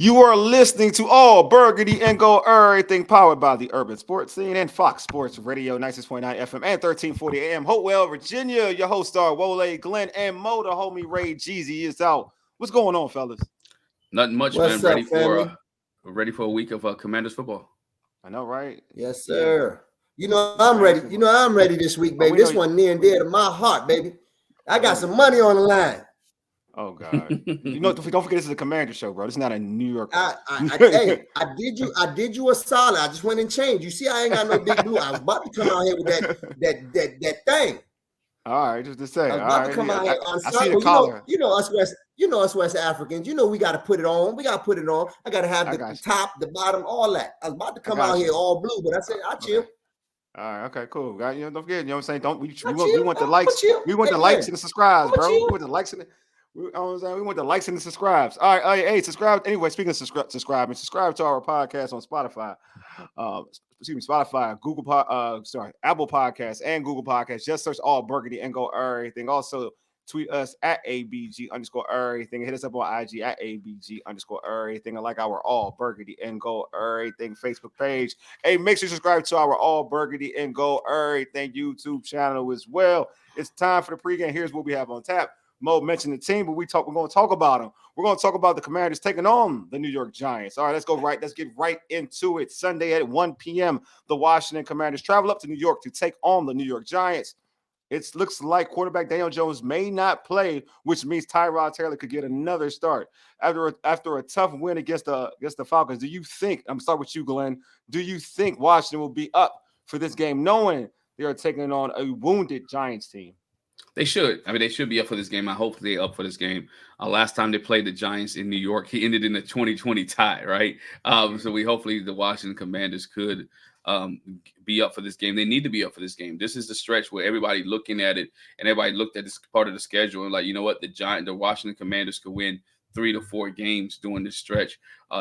You are listening to All Burgundy and Go Everything powered by the Urban Sports Scene and Fox Sports Radio 96.9 FM and 1340 AM. Hopewell, Virginia. Your host star Wole, Glen and Mo. The homie Ray Jeezy is out. What's going on, fellas? Nothing much, man. What's up, family? Ready for a week of Commanders football. I know, right? Yes, sir. You know I'm ready. You know I'm ready this week, baby. This one near and dear to my heart, baby. I got some money on the line. Oh God! Don't forget this is a Commander show, bro. This is not a New York. Hey, I did you a solid. I just went and changed. You see, I ain't got no big blue. I was about to come out here with that thing. All right, just to say. I was about to come out here on I see the collar. You know us West Africans. You know we got to put it on. We got to put it on. I got to have the top, the bottom, all that. I was about to come out here all blue, but I said I chill. All right, okay, cool. Don't forget. You know what I'm saying? We want the likes. We want the likes and the subscribes, bro. We want the likes and we want the likes and the subscribes. All right, hey, subscribe. Anyway, speaking of subscribe to our podcast on Spotify. Spotify, Apple Podcasts and Google Podcasts. Just search All Burgundy and Go Errrything. Also, tweet us at ABG_Errrything. Hit us up on IG at ABG_Errrything. I like our All Burgundy and Go Errrything Facebook page. Hey, make sure you subscribe to our All Burgundy and Go Errrything YouTube channel as well. It's time for the pregame. Here's what we have on tap. Mo mentioned the team, but we're going to talk about them. We're going to talk about the Commanders taking on the New York Giants. All right, let's get right into it. Sunday at 1 p.m., the Washington Commanders travel up to New York to take on the New York Giants. It looks like quarterback Daniel Jones may not play, which means Tyrod Taylor could get another start after a tough win against the Falcons. Do you think? I'm gonna start with you, Glenn. Do you think Washington will be up for this game, knowing they are taking on a wounded Giants team? They should. I mean, they should be up for this game. I hope they're up for this game. Last time they played the Giants in New York, he ended in a 2020 tie, right? So hopefully the Washington Commanders could be up for this game. They need to be up for this game. This is the stretch where everybody looking at it and everybody looked at this part of the schedule and like, you know what, the Washington Commanders could win 3 to 4 games during this stretch.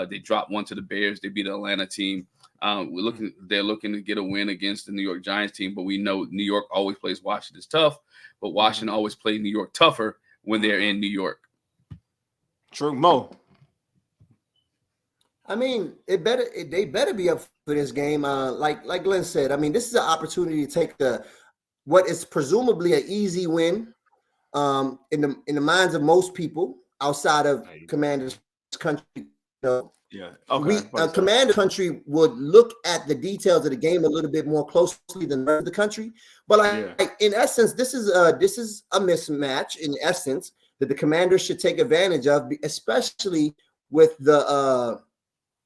They dropped one to the Bears. They beat the Atlanta team. They're looking to get a win against the New York Giants team, but we know New York always plays Washington tough, but Washington always plays New York tougher when they're in New York. True, Mo. I mean, they better be up for this game. Like Glenn said, I mean, this is an opportunity to take what is presumably an easy win in the minds of most people outside of Commanders country. Yeah. Okay. Commander country would look at the details of the game a little bit more closely than the rest of the country. But in essence, this is a mismatch in essence that the Commanders should take advantage of, especially with the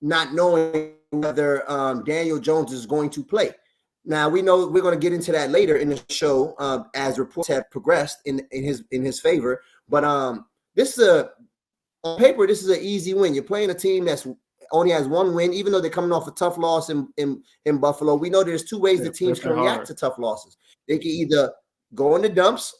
not knowing whether Daniel Jones is going to play. Now we know we're going to get into that later in the show as reports have progressed in his favor. But on paper, this is an easy win. You're playing a team that's only has one win, even though they're coming off a tough loss in Buffalo. We know there's two ways the teams can react to tough losses. They can either go in the dumps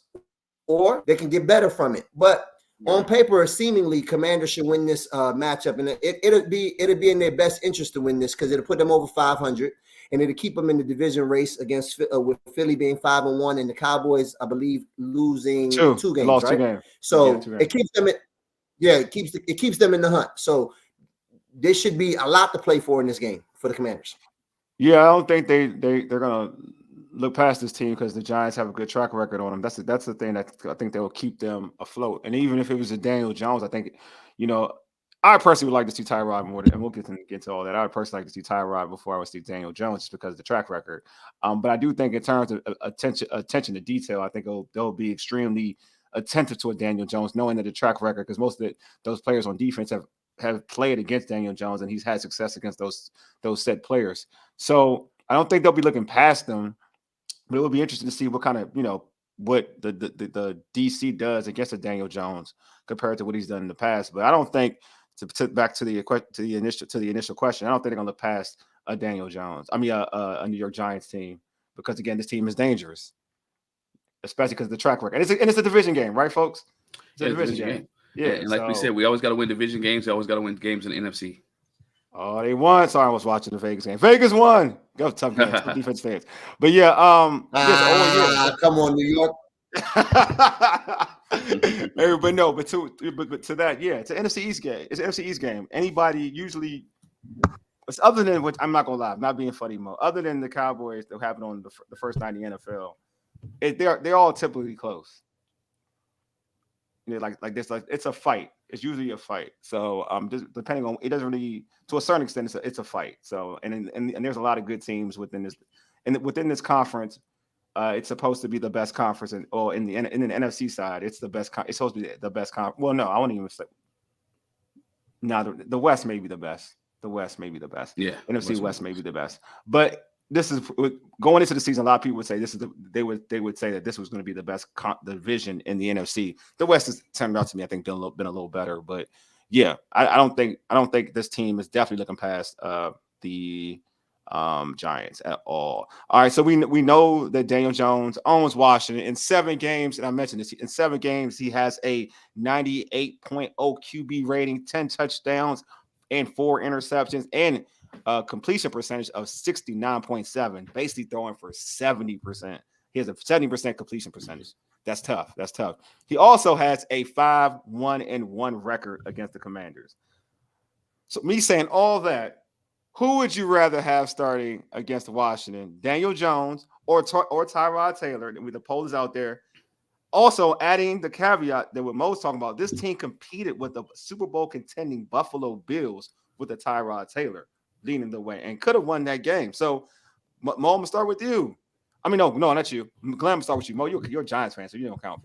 or they can get better from it. But on paper, seemingly, Commanders should win this matchup, and it'll be in their best interest to win this because it'll put them over 500, and it'll keep them in the division race against with Philly being 5-1, and the Cowboys, I believe, losing two games. Lost right? 2 games. So it keeps them. It keeps them in the hunt. So there should be a lot to play for in this game for the Commanders. Yeah, I don't think they're gonna look past this team because the Giants have a good track record on them. That's the thing that I think they will keep them afloat. And even if it was a Daniel Jones, I think, I personally would like to see Tyrod more, and we'll get to all that. I would personally like to see Tyrod before I would see Daniel Jones just because of the track record. But I do think in terms of attention to detail, I think they'll be extremely attentive to a Daniel Jones, knowing that the track record, because most of those players on defense have played against Daniel Jones, and he's had success against those said players. So I don't think they'll be looking past them, but it would be interesting to see what kind of, what the DC does against a Daniel Jones compared to what he's done in the past. But I don't think back to the initial question, I don't think they're going to look past a Daniel Jones. I mean, a New York Giants team, because again, this team is dangerous, especially because of the track record. And it's a division game, right, folks? It's a division game. Yeah, and like we said, we always got to win division games. We always got to win games in the NFC. Oh, they won. Sorry, I was watching the Vegas game. Vegas won. Go tough games, defense fans. But yeah, come on, New York. But no, but to that, yeah, it's an NFC East game. It's an NFC East game. Anybody usually, it's other than what I'm not gonna lie, I'm not being funny, Mo. Other than the Cowboys that happened on the first night in the NFL, they're all typically close. You know, like this, like it's a fight. It's usually a fight. So just depending on, it doesn't really, to a certain extent, it's a fight. So and there's a lot of good teams within this, and within this conference. It's supposed to be the best conference, in the NFC side, it's the best. It's supposed to be the best conference. Well, no, I won't even say. No, the West may be the best. The West may be the best. Yeah, NFC West may be the best. But this is going into the season. A lot of people would say they would say that this was going to be the best division in the NFC. The West has turned out to me, I think, been a little better. But yeah, I don't think this team is definitely looking past the Giants at all. All right, so we know that Daniel Jones owns Washington in 7 games, and I mentioned this, in 7 games he has a 98.0 QB rating, 10 touchdowns and 4 interceptions, and a completion percentage of 69.7, basically throwing for 70%. He has a 70% completion percentage. That's tough. He also has a 5-1-1 record against the Commanders. So me saying all that, who would you rather have starting against Washington, Daniel Jones or Tyrod Taylor? The poll is out there. Also, adding the caveat that what Mo's talking about, this team competed with the Super Bowl contending Buffalo Bills with the Tyrod Taylor leading the way and could have won that game. So, Mo, I'm gonna start with you. I mean, no, not you. Glen, I'm gonna start with you. Mo, you're a Giants fan, so you don't count.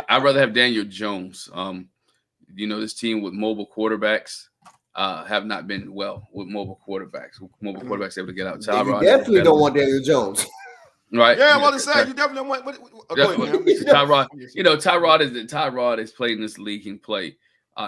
I'd rather have Daniel Jones. This team with mobile quarterbacks have not been well with mobile quarterbacks. Mobile quarterbacks able to get out. Tyrod, you definitely don't want Daniel Jones. Right. Yeah, I'm about to say you definitely want. Tyrod. Tyrod is playing this league and play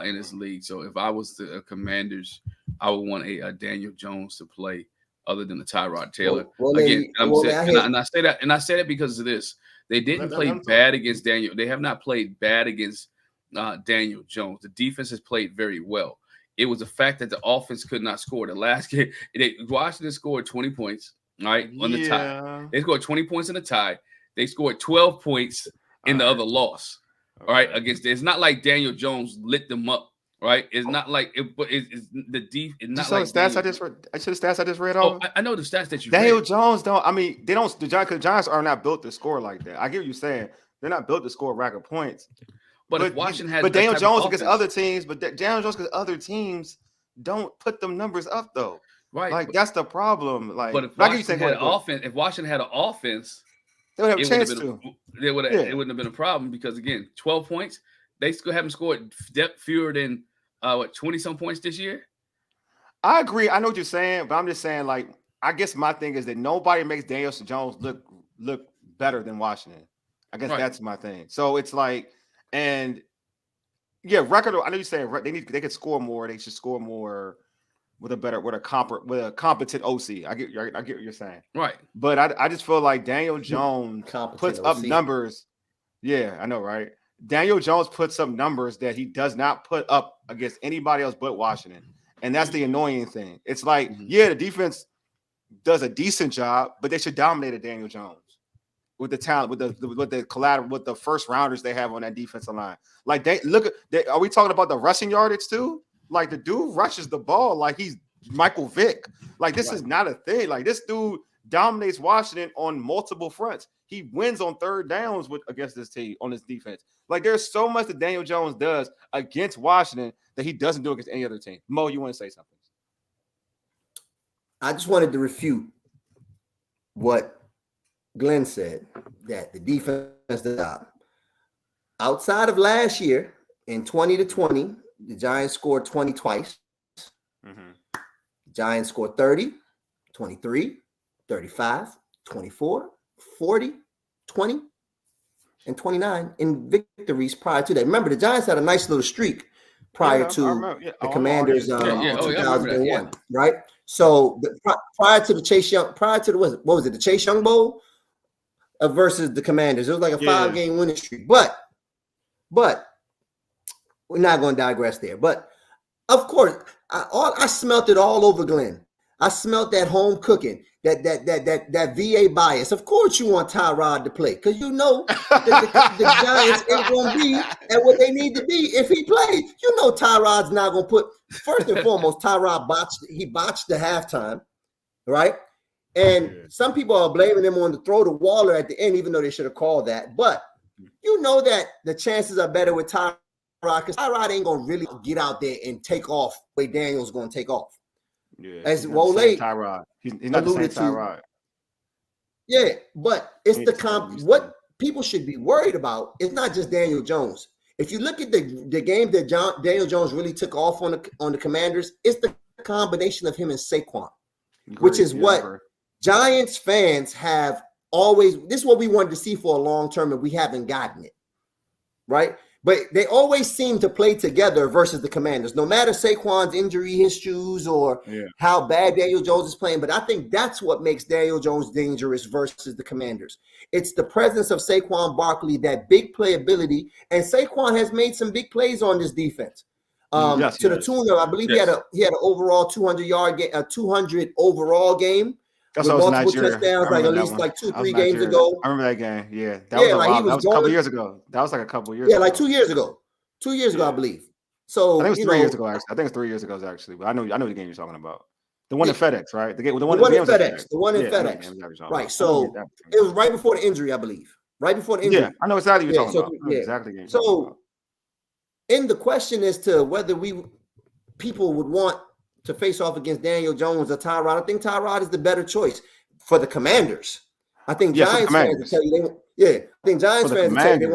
in this league. So if I was the Commanders, I would want a Daniel Jones to play other than the Tyrod Taylor. I say that because of this. They didn't play bad against Daniel. They have not played bad against Daniel Jones. The defense has played very well. It was the fact that the offense could not score. The last game, Washington scored 20 points. All right, on the tie. They scored 20 points in the tie. They scored 12 points in the other loss. All right, against it's not like Daniel Jones lit them up. Right, it's not like it, but it's the deep. It's not like the stats I just read. I should the stats I just read. I know the stats that you. Daniel Jones don't. I mean, they don't. The Giants are not built to score like that. I get what you're saying. They're not built to score a rack of points. But if Washington has, Daniel Jones against other teams. But Daniel Jones against other teams don't put them numbers up though. Right, like that's the problem. Like, but if Washington had an offense, they would have a chance to. It wouldn't have been a problem because again, 12 points. They still haven't scored fewer than 20-some points this year. I agree. I know what you're saying, but I'm just saying, like, I guess my thing is that nobody makes Daniel Jones look better than Washington. I guess that's my thing. So it's like, and yeah, record. I know you're saying they could score more. They should score more. With a competent OC. I get what you're saying. Right. But I just feel like Daniel Jones puts up numbers. Yeah, I know, right? Daniel Jones puts up numbers that he does not put up against anybody else but Washington. And that's the annoying thing. It's like, the defense does a decent job, but they should dominate Daniel Jones with the talent, with the collateral, with the first rounders they have on that defensive line. Like are we talking about the rushing yardage too? Like the dude rushes the ball like he's Michael Vick. Like this is not a thing. Like this dude dominates Washington on multiple fronts. He wins on third downs against this team on his defense. Like there's so much that Daniel Jones does against Washington that he doesn't do against any other team. Mo, you want to say something? I just wanted to refute what Glenn said, that the defense does not. Outside of last year in 20-20, the Giants scored 20 twice. The Giants scored 30, 23, 35, 24, 40, 20, and 29 in victories prior to that. Remember, the Giants had a nice little streak prior to the Commanders in 2001, right? So prior to the what was it, the Chase Young Bowl versus the Commanders. It was like a 5-game winning streak. But we're not going to digress there. But of course, I smelt it all over Glenn. I smelt that home cooking, that VA bias. Of course, you want Tyrod to play because you know the Giants ain't going to be at what they need to be if he plays. You know, Tyrod's not going to put. First and foremost, Tyrod botched the halftime, right? And some people are blaming him on the throw to Waller at the end, even though they should have called that. But you know that the chances are better with Tyrod because Tyrod ain't going to really get out there and take off the way Daniel's going to take off. Yeah, as Wole Tyrod. He's not the same Tyrod. Yeah, but it's what people should be worried about. It's not just Daniel Jones. If you look at the game that Daniel Jones really took off on the Commanders, it's the combination of him and Saquon, which is what Giants fans have always. This is what we wanted to see for a long term, and we haven't gotten it, right? But they always seem to play together versus the Commanders, no matter Saquon's injury issues or how bad Daniel Jones is playing. But I think that's what makes Daniel Jones dangerous versus the Commanders. It's the presence of Saquon Barkley, that big playability. And Saquon has made some big plays on this defense. To the tune of, I believe he had an overall 200-yard game, a 200 overall game. That's with multiple touchdowns, like at least like 2-3 games ago. I remember that game. Yeah, that was a couple years ago. That was like a couple years ago. Yeah, like 2 years ago. 2 years ago, I believe. So I think it was 3 years ago. Actually, I think it's 3 years ago actually. But I know the game you're talking about. The one in FedEx, right? The one in FedEx. The one in FedEx. Right. So it was right before the injury, I believe. Right before the injury. Yeah, I know exactly what you're talking about. Exactly. So, in the question as to whether people would want to face off against Daniel Jones or Tyrod, I think Tyrod is the better choice for the Commanders. I think Giants fans will tell you I think Giants fans will tell you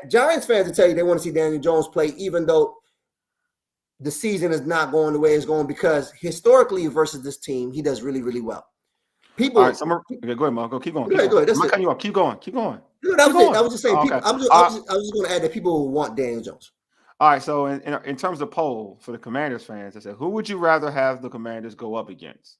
Giants fans will tell you they want to see Daniel Jones play, even though the season is not going the way it's going, because historically versus this team, he does really, really well. People, all right, go ahead, Mo. Keep going. Go ahead. I'm not cutting you off. Keep going. I was just saying. I was just going to add that people will want Daniel Jones. All right. So in terms of poll for the Commanders fans, I said, who would you rather have the Commanders go up against?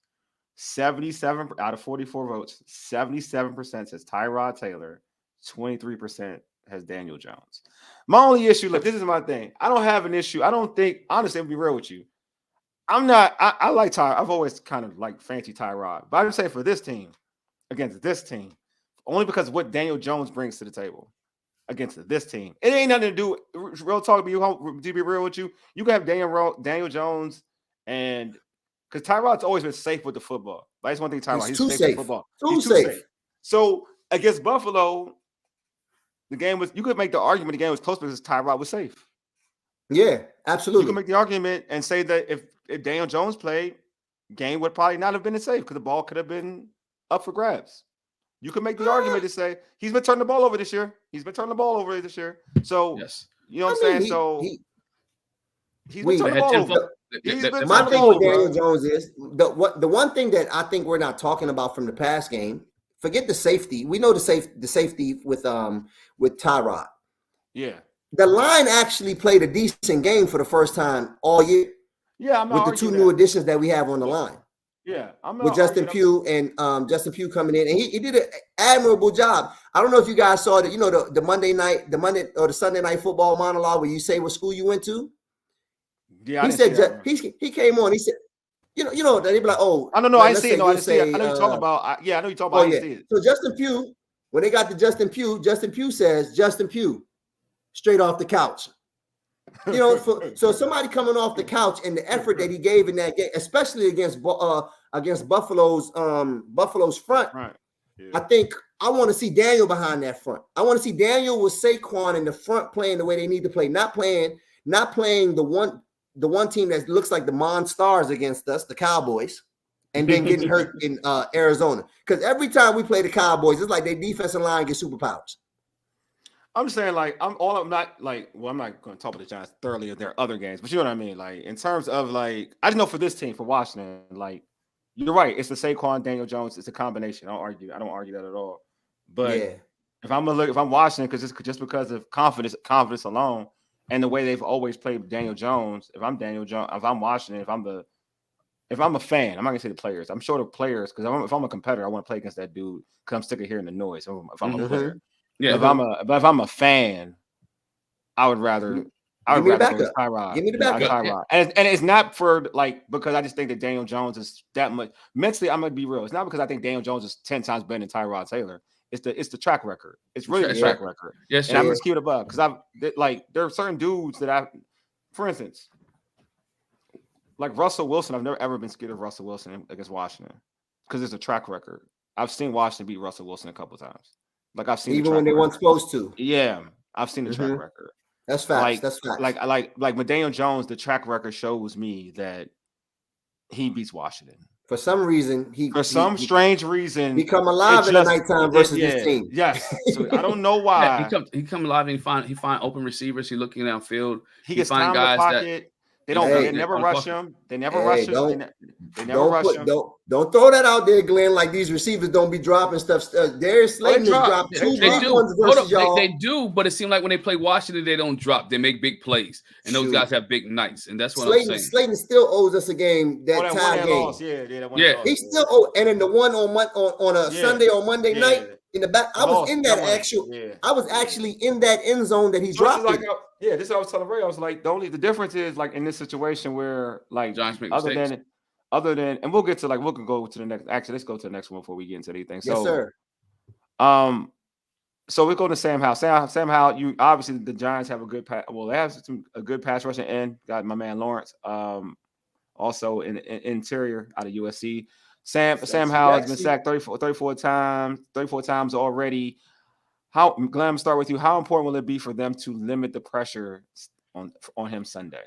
77 out of 44 votes. 77% says Tyrod Taylor. 23% has Daniel Jones. My only issue, look, this is my thing. I don't have an issue. I don't think, honestly, I'll be real with you. I like Tyrod. I've always kind of like fancy Tyrod. But I would say for this team, against this team, only because of what Daniel Jones brings to the table against this team. It ain't nothing to do with real talk. To be real with you, you can have Daniel Jones and because Tyrod's always been safe with the football. That's one thing Tyrod. He's too safe with football. He's too safe. So against Buffalo, the game was, you could make the argument the game was close because Tyrod was safe. Yeah, absolutely. You can make the argument and say that if Daniel Jones played, game would probably not have been as safe because the ball could have been up for grabs. You can make the argument to say he's been turning the ball over this year. So, you know what I'm saying? He's been turning the ball over. My thing with Daniel Jones is the one thing that I think we're not talking about from the past game. Forget the safety. We know the safety with Tyrod. Yeah. The line actually played a decent game for the first time all year. Yeah, with the two new additions that we have on the line. Yeah, with Justin Pugh and Justin Pugh coming in, and he did an admirable job. I don't know if you guys saw that. You know the Monday or the Sunday night football monologue where you say what school you went to. Yeah, he said he came on. He said, you know they be like, oh, I don't know. I didn't see it. No, I didn't see it. I know you talking about. I know you talking about. I didn't see it. So Justin Pugh, when they got to Justin Pugh says Justin Pugh, straight off the couch. You know, so somebody coming off the couch and the effort that he gave in that game, especially against Buffalo's front. Right. Yeah. I think I want to see Daniel behind that front. I want to see Daniel with Saquon in the front playing the way they need to play, not playing the one team that looks like the Monstars against us, the Cowboys, and then getting hurt in Arizona. Because every time we play the Cowboys, it's like their defensive line gets superpowers. I'm just saying, like, I'm not going to talk about the Giants thoroughly in their other games, but you know what I mean? Like, in terms of, like, I just know for this team, for Washington, like, you're right. It's the Saquon, Daniel Jones. It's a combination. I don't argue that at all. But if I'm Washington, just because of confidence alone, and the way they've always played Daniel Jones, if I'm Washington, if I'm a fan, I'm not gonna say the players. I'm sure the players, because if I'm a competitor, I want to play against that dude because I'm sick of hearing the noise. If I'm a player. Yeah, if I'm a fan, I would rather I would Give me the rather go with backup. Tyrod. Give me the Yeah, backup. Tyrod. And it's not for like because I just think that Daniel Jones is that much mentally. I'm gonna be real. It's not because I think Daniel Jones is 10 times better than Tyrod Taylor. It's the track record. It's really the track record. Yes, and I'm gonna keep it above because there are certain dudes that for instance, like Russell Wilson. I've never ever been scared of Russell Wilson against Washington because it's a track record. I've seen Washington beat Russell Wilson a couple times. Like I've seen even when they weren't supposed to. Yeah, I've seen the track record. That's facts. That's facts. Like with Daniel Jones, the track record shows me that he beats Washington. For some reason, he strange reason he come alive in the nighttime versus this team. Yes, so I don't know why. He come alive and he find open receivers. He looking downfield. He gets find guys in the pocket. They never rush him. They never rush him. They never rush him. Don't throw that out there, Glenn. Like these receivers don't be dropping stuff. Darius Slayton has dropped two big ones versus y'all. They do, but it seems like when they play Washington, they don't drop. They make big plays, and those guys have big nights, and that's what I'm saying. Slayton still owes us a game. That tie game. Yeah. He still owe. And in the one on a Sunday or Monday night in the back, I was in that actual. I was actually in that end zone that he dropped. This is what I was telling Ray. I was like, the difference is like in this situation where like Giants make other than, and we'll get to like we can go to the next. Actually, let's go to the next one before we get into anything. So, yes, sir. So we go to Sam Howell. Sam Howell, you obviously the Giants have a good pass. Well, they have a good pass rushing end. Got my man Lawrence. Also in interior out of USC. Sam Howell has been sacked 34 times already. Glenn, start with you. How important will it be for them to limit the pressure on him Sunday?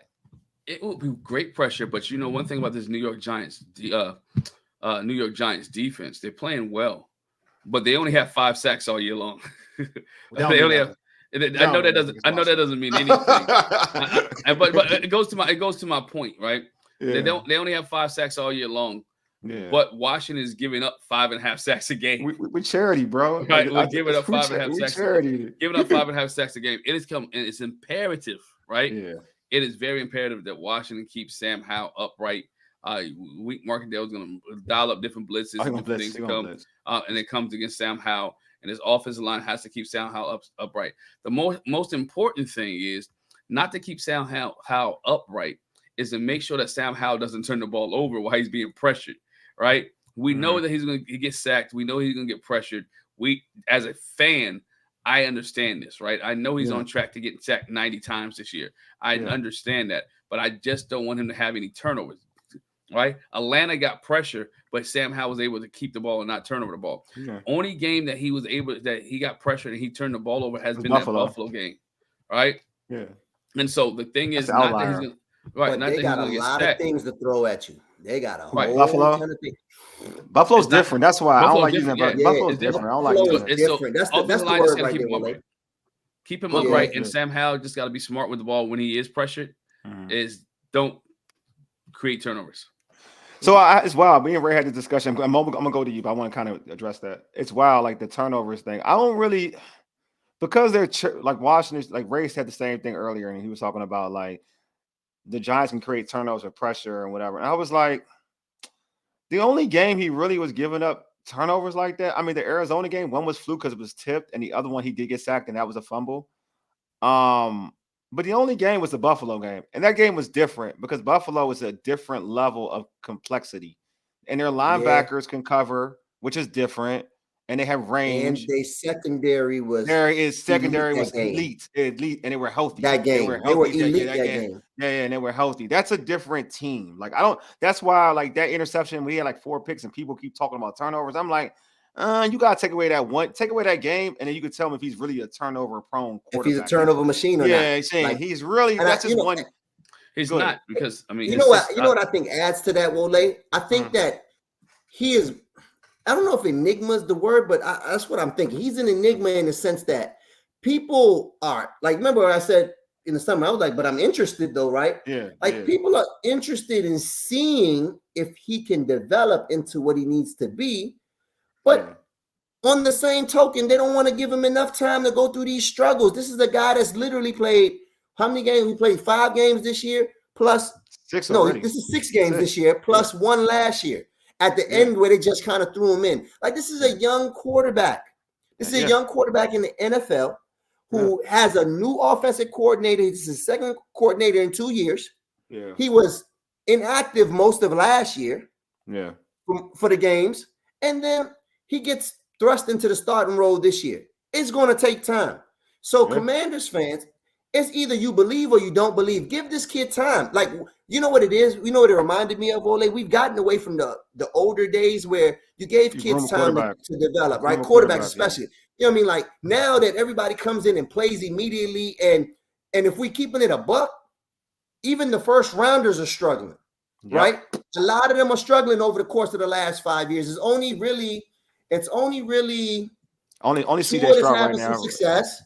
It will be great pressure, but you know one thing about this New York Giants defense, they're playing well, but they only have 5 sacks all year long. They only have. I know that doesn't mean anything. But it goes to my point, right? Yeah. They only have 5 sacks all year long. Yeah. But Washington is giving up 5.5 sacks a game. We charity, bro. Right, we're giving up 5.5 sacks. Giving up 5.5 sacks a game. It's imperative, right? Yeah. It is very imperative that Washington keeps Sam Howell upright. Markendale is going to dial up different blitzes and it comes against Sam Howell. And his offensive line has to keep Sam Howell upright. The most important thing is not to keep Sam Howell upright, is to make sure that Sam Howell doesn't turn the ball over while he's being pressured, right? We know that he's going to get sacked. We know he's going to get pressured. As a fan, I understand this, right? I know he's on track to get sacked 90 times this year. I understand that, but I just don't want him to have any turnovers, right? Atlanta got pressure, but Sam Howell was able to keep the ball and not turn over the ball. Yeah. Only game that he got pressured and he turned the ball over has been that Buffalo game, right? Yeah. And so the thing is, not that he's going to. Right, but they got a lot of things to throw at you. They got a whole Buffalo. ton of things. Buffalo's different. That's why I don't like using that. Buffalo's different. I don't like using it. Different. That's the word right there. Keep him upright, and Sam Howell just got to be smart with the ball when he is pressured. Don't create turnovers. So it's wild. Me and Ray had this discussion. I'm gonna go to you, but I want to kind of address that. It's wild, like the turnovers thing. I don't really, because they're like Washington. Like Ray said the same thing earlier, and he was talking about like the Giants can create turnovers or pressure and whatever. And I was like, the only game he really was giving up turnovers like that. I mean, the Arizona game, one was fluke because it was tipped, and the other one he did get sacked, and that was a fumble. But the only game was the Buffalo game, and that game was different because Buffalo is a different level of complexity, and their linebackers can cover, which is different, and they have range. And their secondary was elite, and they were healthy. That game, they were elite that game. Yeah, and they were healthy. That's a different team. Like that's why like that interception, we had like 4 picks, and people keep talking about turnovers. I'm like, you gotta take away that game, and then you can tell him if he's really a turnover prone quarterback. If he's a turnover machine or not. Yeah, he's really that's just one. He's not, because I mean, you know what I think adds to that, Wole? I think that he is. I don't know if enigma is the word, but that's what I'm thinking. He's an enigma in the sense that people are like. Remember, I said in the summer, I was like, but I'm interested though, right? Yeah. Like people are interested in seeing if he can develop into what he needs to be. But on the same token, they don't want to give him enough time to go through these struggles. This is a guy that's literally played how many games? He played 5 games this year, plus 6 already. This is 6 games this year, plus 1 last year. At the end where they just kind of threw him in. Like this is a young quarterback. This is a young quarterback in the NFL who has a new offensive coordinator. This is his second coordinator in 2 years. Yeah. He was inactive most of last year. Yeah. For the games, and then he gets thrust into the starting role this year. It's going to take time. So, Commanders fans, it's either you believe or you don't believe. Give this kid time. Like, you know what it is? You know what it reminded me of, Wole? We've gotten away from the older days where you gave kids time to develop, right? Quarterbacks especially. You know what I mean? Like, now that everybody comes in and plays immediately, and if we keeping it a buck, even the first rounders are struggling. Right? A lot of them are struggling over the course of the last 5 years. It's only really CJ Stroud right now. Some success.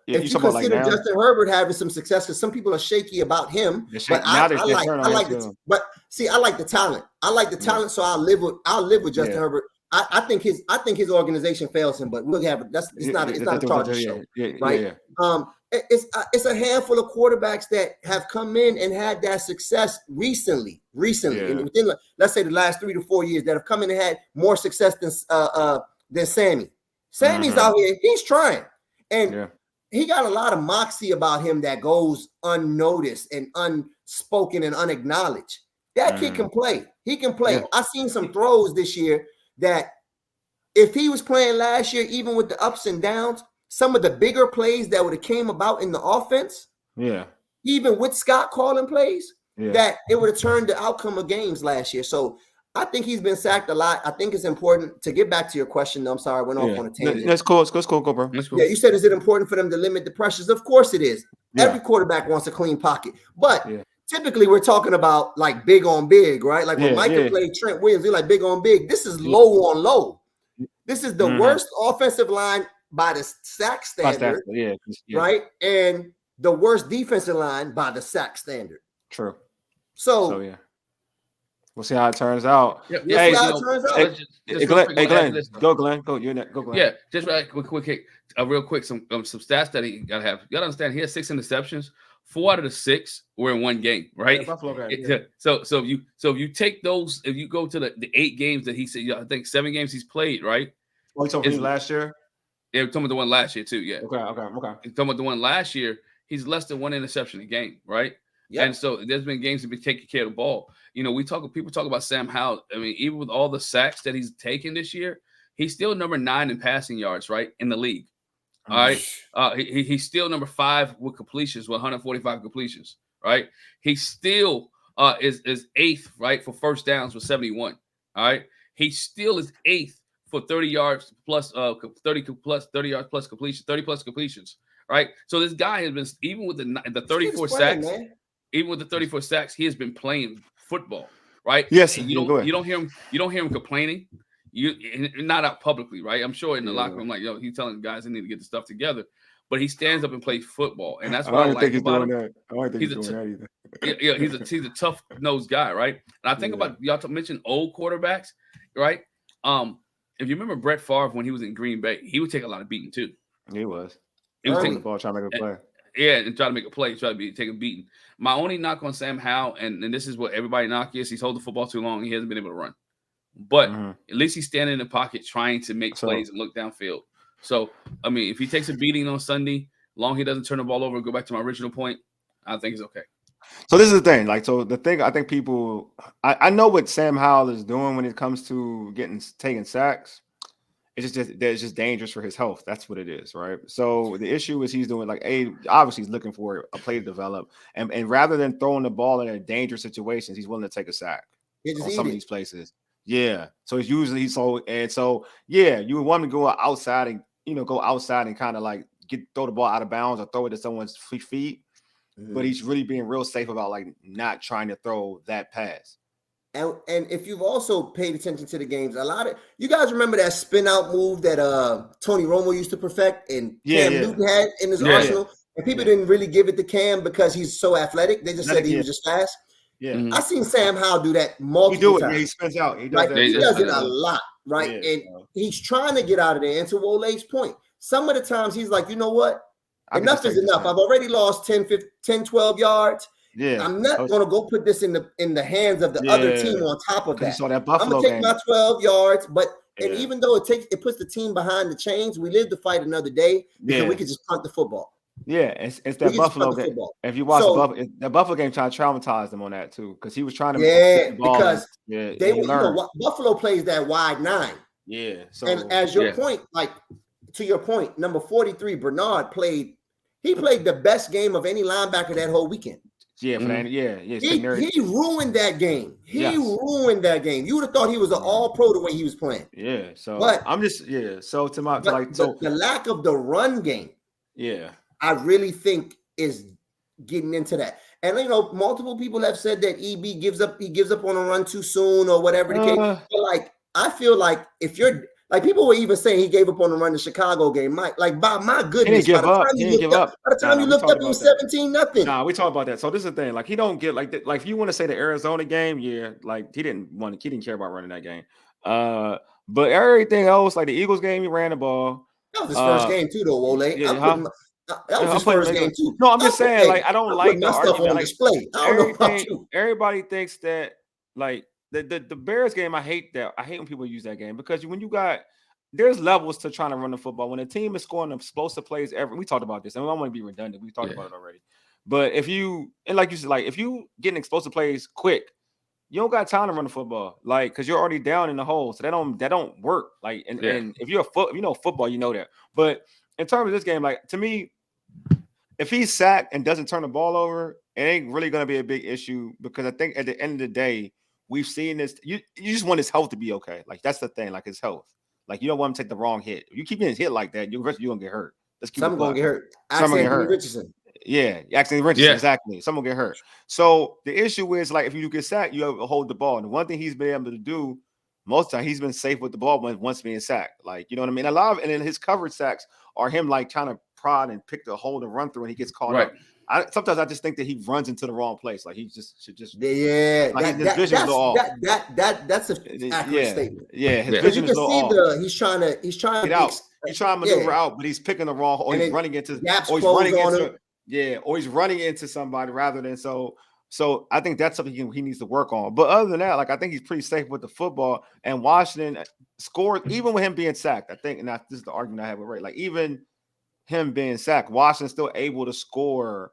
Yeah, if you consider like Justin Herbert having some success, because some people are shaky about him. But I like the talent. I like the talent, so I'll live with Justin Herbert. I think his organization fails him, but we'll have it's not a Chargers show, right? It's a handful of quarterbacks that have come in and had that success recently, and within, let's say, the last 3 to 4 years, that have come in and had more success than Sammy. Sammy's out here, he's trying, and he got a lot of moxie about him that goes unnoticed and unspoken and unacknowledged. That kid can play. He can play. Yeah. I've seen some throws this year that if he was playing last year, even with the ups and downs, some of the bigger plays that would have came about in the offense, even with Scott calling plays, that it would have turned the outcome of games last year. So I think he's been sacked a lot. I think it's important to get back to your question. Though. I'm sorry, I went off on a tangent. That's cool. It's cool, bro. That's cool. Yeah, you said, is it important for them to limit the pressures? Of course it is. Yeah. Every quarterback wants a clean pocket. But typically we're talking about like big on big, right? Like when Micah played Trent Williams, we're like big on big. This is low on low. This is the worst offensive line by the sack standard, right? And the worst defensive line by the sack standard. True. So we'll see how it turns out. Glenn, go Glenn. Go, you're next. Go Glenn. Yeah, just real quick, some stats that he gotta have. You gotta understand, he has 6 interceptions. 4 out of the 6 were in one game, right? So if you take those, if you go to the 8 games that he said, I think 7 games he's played, right? Oh, you talking about last year? Yeah, we're talking about the one last year too. Yeah. Okay. You're talking about the one last year. He's less than 1 interception a game, right? Yeah. And so there's been games that been taking care of the ball. You know, people talk about Sam Howell. I mean, even with all the sacks that he's taken this year, he's still number 9 in passing yards, right, in the league. All right. He's still number 5 with completions, with 145 completions, right? He still is 8th, right, for first downs with 71. All right. He still is 8th for 30 yards plus 30 yards plus completion, 30 plus completions. Right. So this guy has been, even with the 34 sacks, even with the 34 sacks, he has been playing football. Right. Yes. And you don't hear him complaining. Not out publicly, right? I'm sure in the locker room, like, he's telling the guys they need to get the stuff together. But he stands up and plays football, and that's what I like about him. I don't think he's doing that either. Yeah, he's a tough nosed guy, right? And I think about y'all mentioned old quarterbacks, right? If you remember Brett Favre when he was in Green Bay, he would take a lot of beating too. He was. He was taking the ball, trying to make a play. Yeah, and try to make a play, try to take a beating. My only knock on Sam Howell, and this is what everybody knock is, he's holding the football too long. He hasn't been able to run. But at least he's standing in the pocket trying to make plays and look downfield. So, I mean, if he takes a beating on Sunday, long he doesn't turn the ball over and go back to my original point, I think it's okay. So this is the thing. Like, so the thing I think people – I know what Sam Howell is doing when it comes to taking sacks. It's just dangerous for his health. That's what it is, right? So the issue is he's doing obviously he's looking for a play to develop. And rather than throwing the ball in a dangerous situations, he's willing to take a sack on some of these places. Yeah. So it's usually you would want to go outside and kind of like throw the ball out of bounds or throw it to someone's feet. But he's really being real safe about like not trying to throw that pass. And if you've also paid attention to the games, a lot of you guys remember that spin out move that Tony Romo used to perfect and Cam Newton had in his arsenal. And people didn't really give it to Cam because he's so athletic. They just said he was just fast. Yeah, I seen Sam Howell do that multiple times. He spins out. He does, he does it a lot, right? Yeah, and he's trying to get out of there. And to Wole's point, some of the times he's like, you know what? Enough is enough. I've already lost 10, 12 yards. Yeah, I'm not going to go put this in the hands of the other team on top of that. I'm going to take my 12 yards, but And even though it puts the team behind the chains, we live to fight another day because we could just punt the football. Yeah, it's that Buffalo game. If you watch the Buffalo game, trying to traumatize them on that too, because he was trying to get the ball because and, they were, Buffalo plays that wide 9. Yeah. So and as your point, to your point, number 43, Bernard played the best game of any linebacker that whole weekend. Yeah, He ruined that game. Ruined that game. You would have thought he was an all-pro the way he was playing. Yeah. So but I'm just So the lack of the run game. Yeah. I really think is getting into that. And multiple people have said that EB gives up on a run too soon or whatever the case. But I feel like if you're people were even saying he gave up on the run the Chicago game. By my goodness, he didn't give up. By the time you looked up, it was 17-0. Nah, we talked about that. So this is the thing. He don't get if you want to say the Arizona game, he didn't care about running that game. But everything else, like the Eagles game, he ran the ball. That was his first game too, though, Wole. That was his first game too. No, I'm just saying, I don't like the stuff on display. I don't know about you. Everybody thinks that the Bears game. I hate when people use that game because there's levels to trying to run the football. When a team is scoring explosive plays, we talked about this, and I don't want to be redundant. We talked about it already. But if you if you getting explosive plays quick, you don't got time to run the football, because you're already down in the hole. So that don't work. And if you're football, you know that. But in terms of this game, to me, if he's sacked and doesn't turn the ball over, it ain't really going to be a big issue because I think at the end of the day, we've seen this. You just want his health to be okay. That's the thing, his health. You don't want him to take the wrong hit. If you keep getting hit like that, you're going to get hurt. Someone's going to get hurt. Anthony Richardson. Yeah, Anthony Richardson, exactly. Someone get hurt. So the issue is if you get sacked, you have to hold the ball. And one thing he's been able to do most of the time, he's been safe with the ball once being sacked. You know what I mean? And then his coverage sacks are him trying to prod and pick the hole to run through, and he gets caught up. Sometimes I just think that he runs into the wrong place. He should just that's an accurate statement. Yeah, his vision is a little off. He's trying to get out. He's trying to maneuver out, but he's picking the wrong hole. Or he's running into somebody rather than so. So I think that's something he needs to work on. But other than that, I think he's pretty safe with the football. And Washington scored even with him being sacked. I think, and this is the argument I have with Ray. Even him being sacked, Washington's still able to score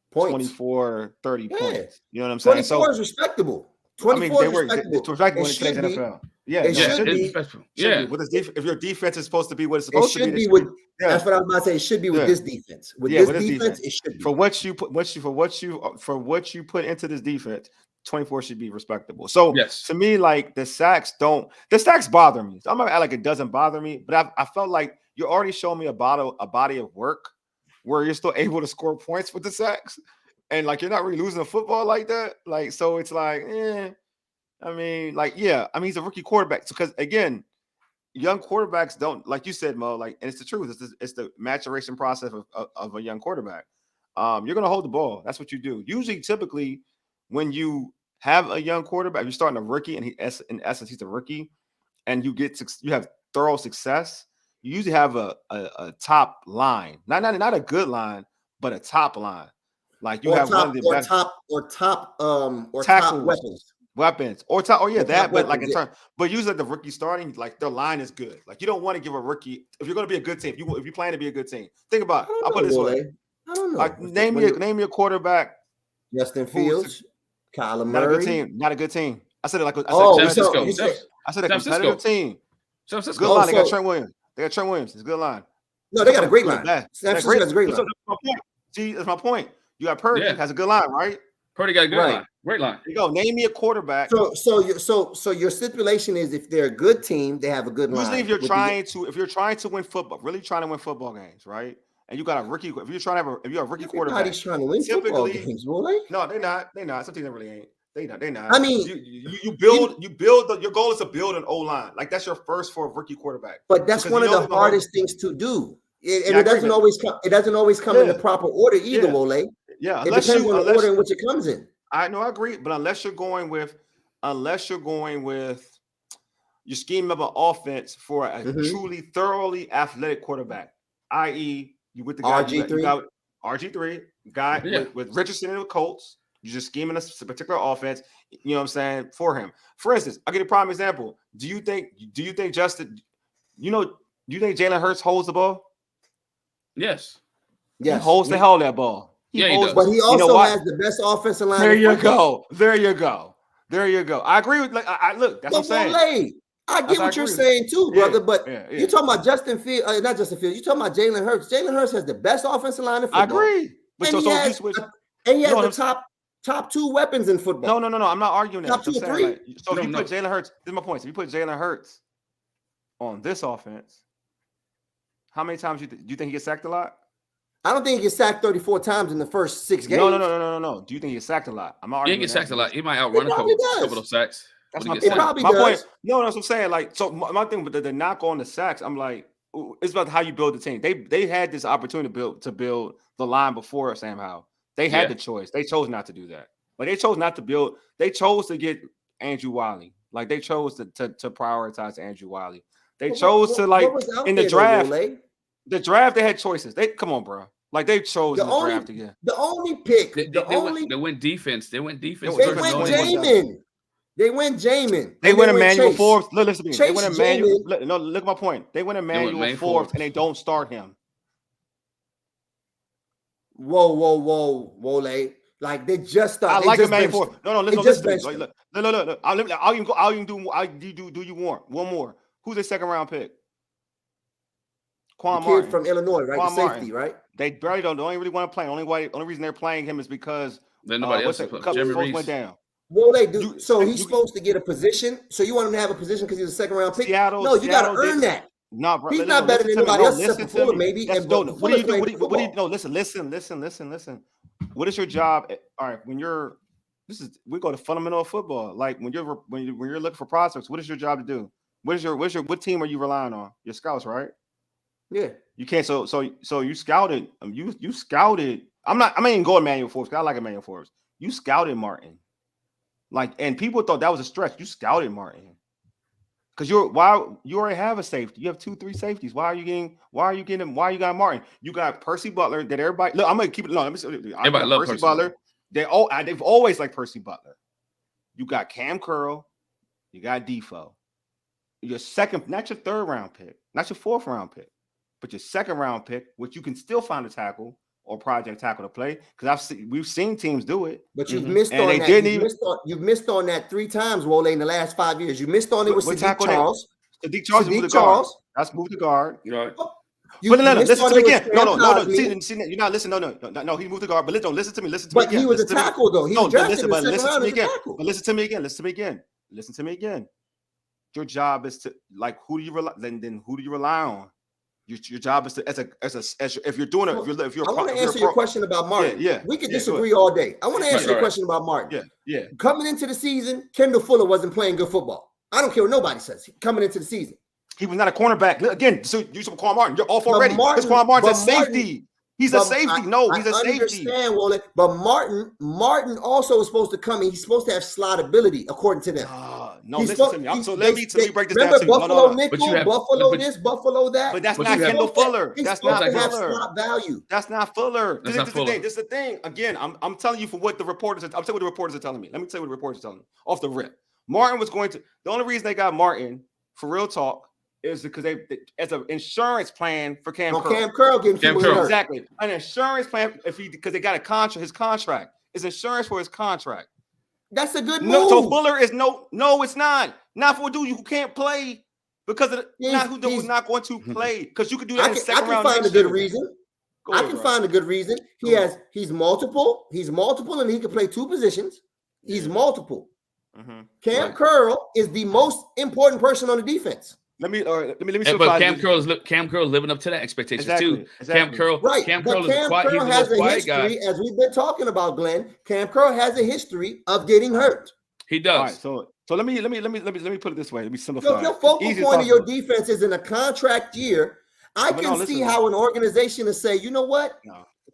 points. 24, 30 points. You know what I'm saying? 24 is respectable. 24 is respectable. It's respectable in today's NFL. Yeah, it should be. If your defense is supposed to be what it's supposed to be, that's what I was about to say. It should be with this defense. With this defense, it should be. For what you put into this defense, 24 should be respectable. So to me, the sacks bother me. I'm not act it doesn't bother me, but I felt like you're already showing me a body of work where you're still able to score points with the sacks, and you're not really losing the football like that. So it's he's a rookie quarterback. Because again, young quarterbacks don't, like you said, Mo, and it's the truth. It's the maturation process of a young quarterback. You're going to hold the ball. That's what you do. Usually, typically, when you have a young quarterback, you're starting a rookie, and in essence, he's a rookie, and you have thorough success. You usually have a top line, not a good line, but a top line. You have one of the best top weapons, or top. Oh yeah, that. But but usually the rookie starting, their line is good. You don't want to give a rookie if you're going to be a good team. If you plan to be a good team, think about. I'll put it this way. I don't know. Name me a quarterback. Justin Fields, Kyler Murray. Not a good team. I said it like I said a competitive team. Good line. They got Trent Williams. It's a good line. No, they got a great line. San Francisco has a great line. See, that's my point. You got Purdy has a good line, right? Purdy got a good line. Great line. There you go. Name me a quarterback. So your stipulation is if they're a good team, they have a good line. Usually, if you're trying to win football, really trying to win football games, right? And you got a rookie. If you're a rookie quarterback, everybody's trying to win football games, Wole. No, they're not. Some teams really ain't. They're not. I mean, you build. Your goal is to build an O line. That's your first for a rookie quarterback. But that's one of the hardest things to do. It doesn't always come. It doesn't always come in the proper order either, Wole. Yeah, it depends on the order in which it comes in. I agree, but unless you're going with your scheme of an offense for a truly thoroughly athletic quarterback, i.e., you with the guy RG3, RG3 guy with Richardson and the Colts. You're just scheming a particular offense. You know what I'm saying, for him. For instance, I'll give you a prime example. Do you think Justin? Do you think Jalen Hurts holds the ball? Yes. He holds the hell of that ball. He does. But he also has the best offensive line. There you go. I agree with look. That's what I'm saying. I get what you're saying too, brother. But you're talking about Justin Fields, not Justin Fields. You're talking about Jalen Hurts. Jalen Hurts has the best offensive line in football. I agree. But he has the top 2 weapons in football. No. I'm not arguing that. Top 2 or 3. If you put Jalen Hurts, this is my point. If you put Jalen Hurts on this offense, how many times do you think he gets sacked a lot? I don't think he gets sacked 34 times in the first 6 games. No. Do you think he gets sacked a lot? I'm arguing. He gets sacked a lot. He might outrun a couple of sacks. That's my point. Probably my does. point. No, that's what I'm saying. Like, so my thing with the knock on the sacks, I'm like, it's about how you build the team. They had this opportunity to build the line before Sam Howell. They had the choice. They chose not to do that. Like, they chose not to build. They chose to get Andrew Wiley. Like, they chose to prioritize Andrew Wiley. They chose to in the draft. The draft, they had choices. Come on, bro. Like, they chose in the draft again. The only pick. They went defense. They went defense. They went Jamin. They went Jamin. They went Emmanuel Forbes. Listen to me. They went Emmanuel. No, look at my point. They went Emmanuel Forbes, and they don't start him. Whoa, like they just started. I like Emmanuel Forbes. No, listen to me. Look. I'll even do you want one more? Who's their second round pick? Quan Martin from Illinois, right? The safety, right? They barely don't really want to play. Only reason they're playing him is because nobody else went down. Well, he's supposed to get a position. So you want him to have a position because he's a second round pick? You got to earn that. No, bro. He's not better than anybody else except for Fuller, maybe. What do you do? No, listen. What is your job? All right, we go to fundamental football. Like when you're looking for prospects, what is your job to do? What team are you relying on? Your scouts, right? Yeah. You can't. So you scouted. You scouted. I ain't going Emmanuel Forbes. I like Emmanuel Forbes. You scouted Martin. Like, and people thought that was a stretch. You scouted Martin because you already have a safety. You have 2-3 safeties. Why you got Martin? You got Percy Butler that everybody look. I'm gonna keep it. No, everybody love Percy Butler. They've always liked Percy Butler. You got Cam Curl. You got Defoe. Your second, not your third round pick, not your fourth round pick, but your second round pick, which you can still find a tackle or project tackle to play, because we've seen teams do it. But you've missed on that. You've missed on that 3 times, Wole, in the last 5 years. You missed on it with Sadiq Charles. Sadiq Charles moved to guard. That's moved to guard. Right. But no, listen to me again. No. See, you're not listening. No. He moved to guard. But listen to me. But he was a tackle, though. He was drafted in the second round as a tackle. But listen to me again. Your job is to, like, who do you rely? Then who do you rely on? Your job is to, as if you're doing it. If you're I want to answer your question about Martin. Yeah. We could disagree all day. I want to answer your question about Martin. Yeah. Coming into the season, Kendall Fuller wasn't playing good football. I don't care what nobody says. Coming into the season, he was not a cornerback. Again, so you said Quan Martin. You're off already. Because Quan Martin's a safety. He's a safety. He's a safety. I understand, Wole, but Martin also is supposed to come in. He's supposed to have slot ability, according to them. No, listen to me. So let me break this down to you. Buffalo nickel, Buffalo this, Buffalo that. But that's not Kendall Fuller. That's not Fuller. Slot value. That's not Fuller. This is the thing. Again, I'm telling you for what the reporters are. I'm telling you what the reporters are telling me. Let me tell you what the reporters are telling me off the rip. Martin was going to. The only reason they got Martin, for real talk, is because they as an insurance plan for Cam Curl. Cam Curl getting people hurt. Exactly. An insurance plan because they got a contract. His contract is insurance for his contract. That's a good move. No, so Fuller is no, it's not. Not for a dude who can't play because of who's not going to play. Because you could do that in second round. I can find a good reason. I can find a good reason. He's multiple, and he can play 2 positions. He's multiple. Mm-hmm. Cam Curl is the most important person on the defense. Let me. But Cam Curl living up to that expectation too. Exactly. Cam Curl, right? Cam Curl has a history, as we've been talking about, Glenn. Cam Curl has a history of getting hurt. He does. All right, so let me put it this way. Let me simplify. If your focal point of your defense is in a contract year, I can see how an organization is say, you know what?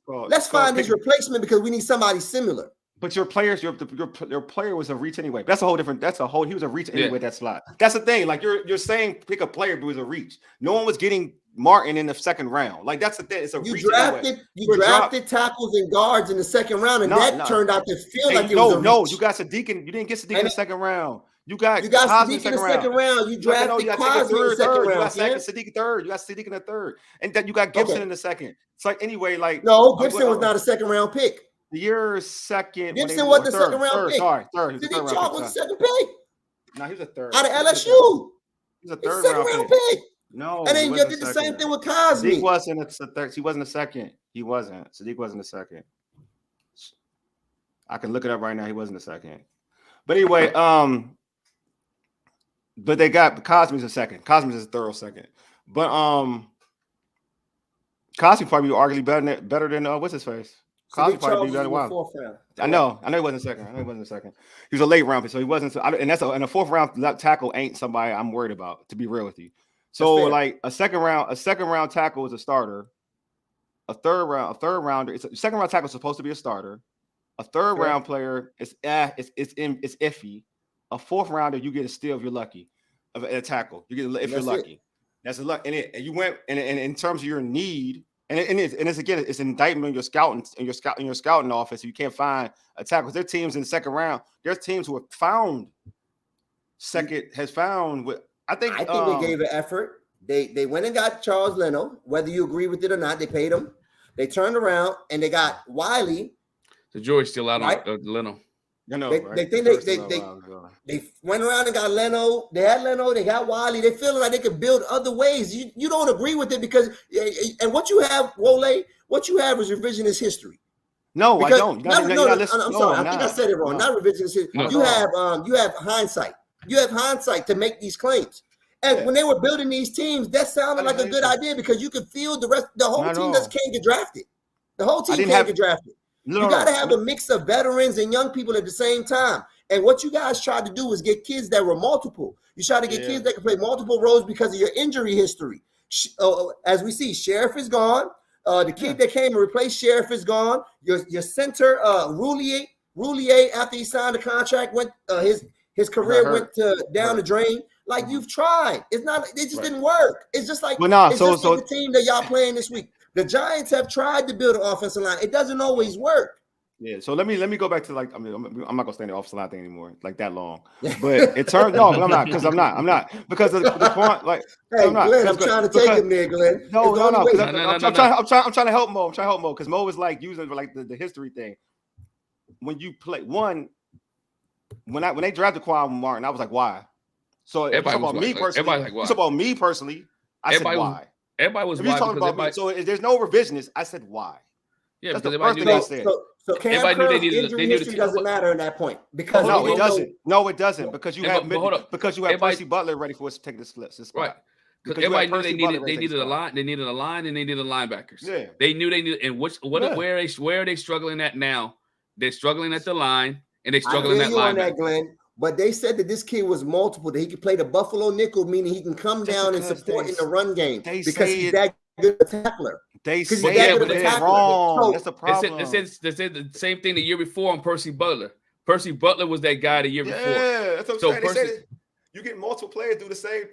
Let's find his replacement because we need somebody similar. But your player was a reach anyway. That's a whole different. He was a reach anyway. That slot. That's the thing. Like you're saying, pick a player, but it was a reach. No one was getting Martin in the second round. Like that's the thing. It's a reach anyway. You drafted tackles and guards in the second round, and turned out to feel like it was a reach. You got Sadiq. You didn't get Sadiq in the second round. You got Sadiq in the second round. You drafted Cosby in the second round. You got Sadiq third. You got Sadiq in the third, and then you got Gibson in the second. It's like anyway, like no, Gibson was not a second round pick. Your second. Gibson wasn't the second round pick. Sorry, third. Sadiq Chalk was the second pick. No, he was a third. Out of LSU. He's a third second round pick. No, and then you did the same thing with Cosby. Sadiq wasn't a third. He wasn't a second. He wasn't. Sadiq wasn't a second. I can look it up right now. He wasn't a second. But anyway, but they got Cosby's a second. Cosby's a thorough second. But Cosby probably arguably better than what's his face? Cosby probably better than Wow. I know he wasn't second. He was a late round pick, so he wasn't. And a fourth round tackle ain't somebody I'm worried about, to be real with you. So like a second round tackle is a starter. A third rounder. Second round tackle is supposed to be a starter. A third round player is it's iffy. A fourth rounder, you get a steal if you're lucky. Of a tackle, you get if you're lucky. That's a luck. And you went and in terms of your need, it's an indictment in your scouting office. You can't find a tackle. There are teams in the second round. There's teams who have found I think they gave an effort. They went and got Charles Leno. Whether you agree with it or not, they paid him. They turned around and they got Wiley. The jury's still out on Leno. They went around and got Leno. They had Leno. They got Wiley. They feeling like they could build other ways. You don't agree with it because and what you have, Wole, what you have is revisionist history. No, because, I don't. I'm sorry. I think I said it wrong. Not revisionist history. No. You have hindsight. You have hindsight to make these claims. And when they were building these teams, that sounded like a good idea because you could feel the whole team can't get drafted. The whole team can't get drafted. You got to have a mix of veterans and young people at the same time. And what you guys tried to do was get kids that were multiple. You try to get kids that can play multiple roles because of your injury history. As we see, Sheriff is gone. The kid that came and replaced Sheriff is gone. Your center, Roulier, after he signed the contract, went his career went down the drain. Like you've tried. It's not. It just didn't work. It's just like the team that y'all playing this week. The Giants have tried to build an offensive line. It doesn't always work. Yeah. So let me go back to I'm not gonna stay in the offensive line thing anymore like that long. But it turned I'm not because of the point. Like I'm not. Glenn, I'm trying to take him there, Glenn. No. I'm trying to help Mo. I'm trying to help Mo because Mo was like using like the history thing. When you play when they drafted Quan Martin, I was like, why? So if you talk about me personally, I said why. Everybody was talking about me. So there's no revisionist. I said why. Yeah, because everybody knew I said. So Cam Curl's injury history doesn't matter in that point because it doesn't. No, it doesn't because you have Percy Butler ready for us to take this spot. Right. Because everybody knew they needed a line. They needed a line and they needed linebackers. Yeah. They knew they needed. And where are they struggling at now? They're struggling at the line and they're struggling at linebacker. Glenn. But they said that this kid was multiple, that he could play the Buffalo nickel, meaning he can come down and support in the run game because he's that good a tackler. They say but they're wrong. That's the problem. They said the same thing the year before on Percy Butler. Percy Butler was that guy the year before. Yeah, that's what I'm saying. You get multiple players do the same.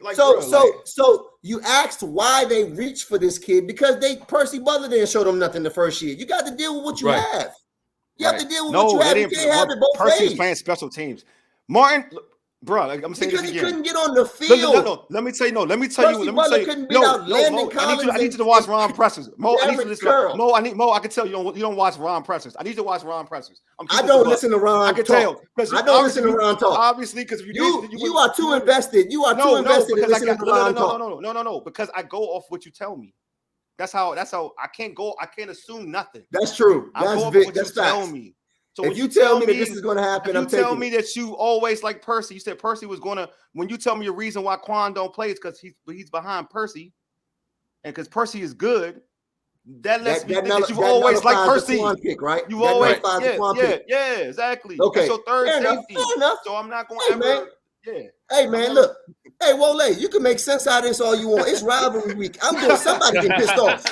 So you asked why they reached for this kid because Percy Butler didn't show them nothing the first year. You got to deal with what you have. You have to deal with what you have. You can't have it both ways. Percy was playing special teams. Martin, bro, like I'm saying because this he again. Couldn't get on the field. No. Let me tell you. I need you to watch Ron Pressers. Mo, I need you to listen. Mo, I can tell you don't watch Ron Pressers. I need you to watch Ron Pressers. I don't listen to Ron. I can tell because I don't listen to Ron talk. Obviously, because you are too invested. You are too invested in listening to Ron talk. No. Because I go off what you tell me. That's how I can't go. I can't assume nothing. That's true. I go off what you tell me. So if you tell me that this is going to happen, I'm taking it. You tell me that you always like Percy. You said Percy was going to. When you tell me the reason why Quan don't play is because he's behind Percy, and because Percy is good. That lets me think that you always like Percy. Pick, right? You always, yeah, exactly. Okay, that's your third safety. Fair enough. So I'm not going to ever. Yeah. Hey man, look. Hey Wole, you can make sense out of this all you want. It's rivalry week. I'm doing. Somebody get pissed off.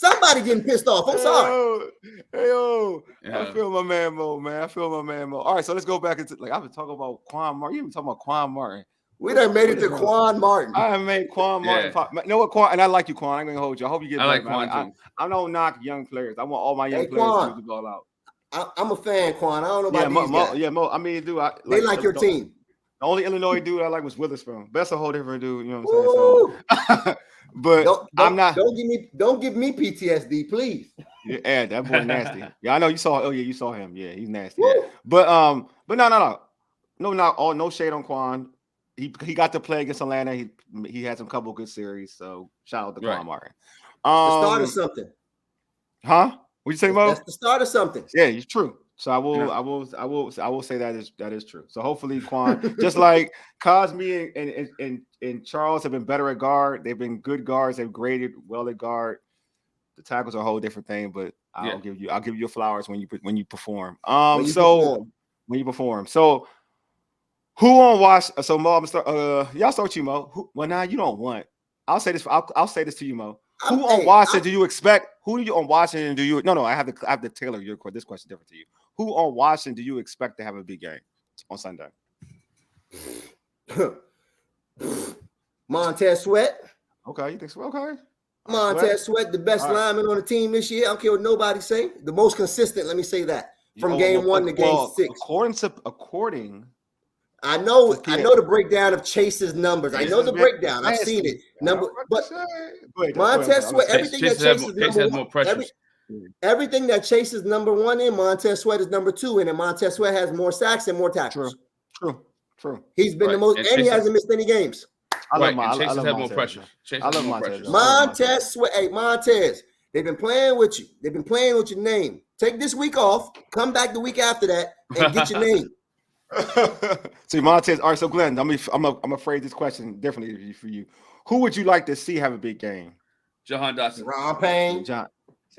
Somebody getting pissed off. I'm sorry. I feel my man Mo, man. I feel my man Mo. All right, so let's go back into I've been talking about Quan Martin. You been talking about Quan Martin. We done made it to Quan Martin. I made Quan Martin pop. You know what, Quan? And I like you, Quan. I'm gonna hold you. I hope you get better. I like Quan too. I don't knock young players. I want all my young players to get the ball out. I'm a fan, Quan. I don't know about these guys. Mo. I mean, dude, they like your team. The only Illinois dude I like was Witherspoon. That's a whole different dude. You know what I'm saying? So, but I'm not. Don't give me PTSD, please. Yeah, that boy nasty. Yeah, I know you saw. Oh yeah, you saw him. Yeah, he's nasty. Yeah. But no shade on Quan. He got to play against Atlanta. He had some couple good series. So shout out to Quan Martin. The start of something. Huh? What you say, Mo? That's the start of something. Yeah, it's true. So I will say that is true. So hopefully Quan, just like Cosme and Charles have been better at guard. They've been good guards. They've graded well at guard. The tackles are a whole different thing, but I'll give you flowers when you perform. When you perform. So who on watch? So Mo, I'm start. Y'all start with you, Mo. Now you don't want. I'll say this to you, Mo. Who on Washington do you expect? Who do you on Washington do you? No. I have to tailor this question different to you. Who on Washington do you expect to have a big game on Sunday? Montez Sweat. Okay, you think so? Okay. Montez Sweat, the best lineman on the team this year. I don't care what nobody say. The most consistent. Let me say that from game 1 to game 6. According. I know the breakdown of Chase's numbers. I know the breakdown. I've seen it. But Montez Sweat, everything that Chase is number 1 in, Montez Sweat is number 2 in, and Montez Sweat has more sacks and more tackles. True. He's been the most, and he hasn't missed any games. Chase has more pressure. I love Montez. Montez Sweat. Hey, Montez, they've been playing with you. They've been playing with your name. Take this week off. Come back the week after that and get your name. See, Montez. All right, so Glenn, I'm gonna phrase this question differently for you. Who would you like to see have a big game? Jahan Dotson. Ron Payne.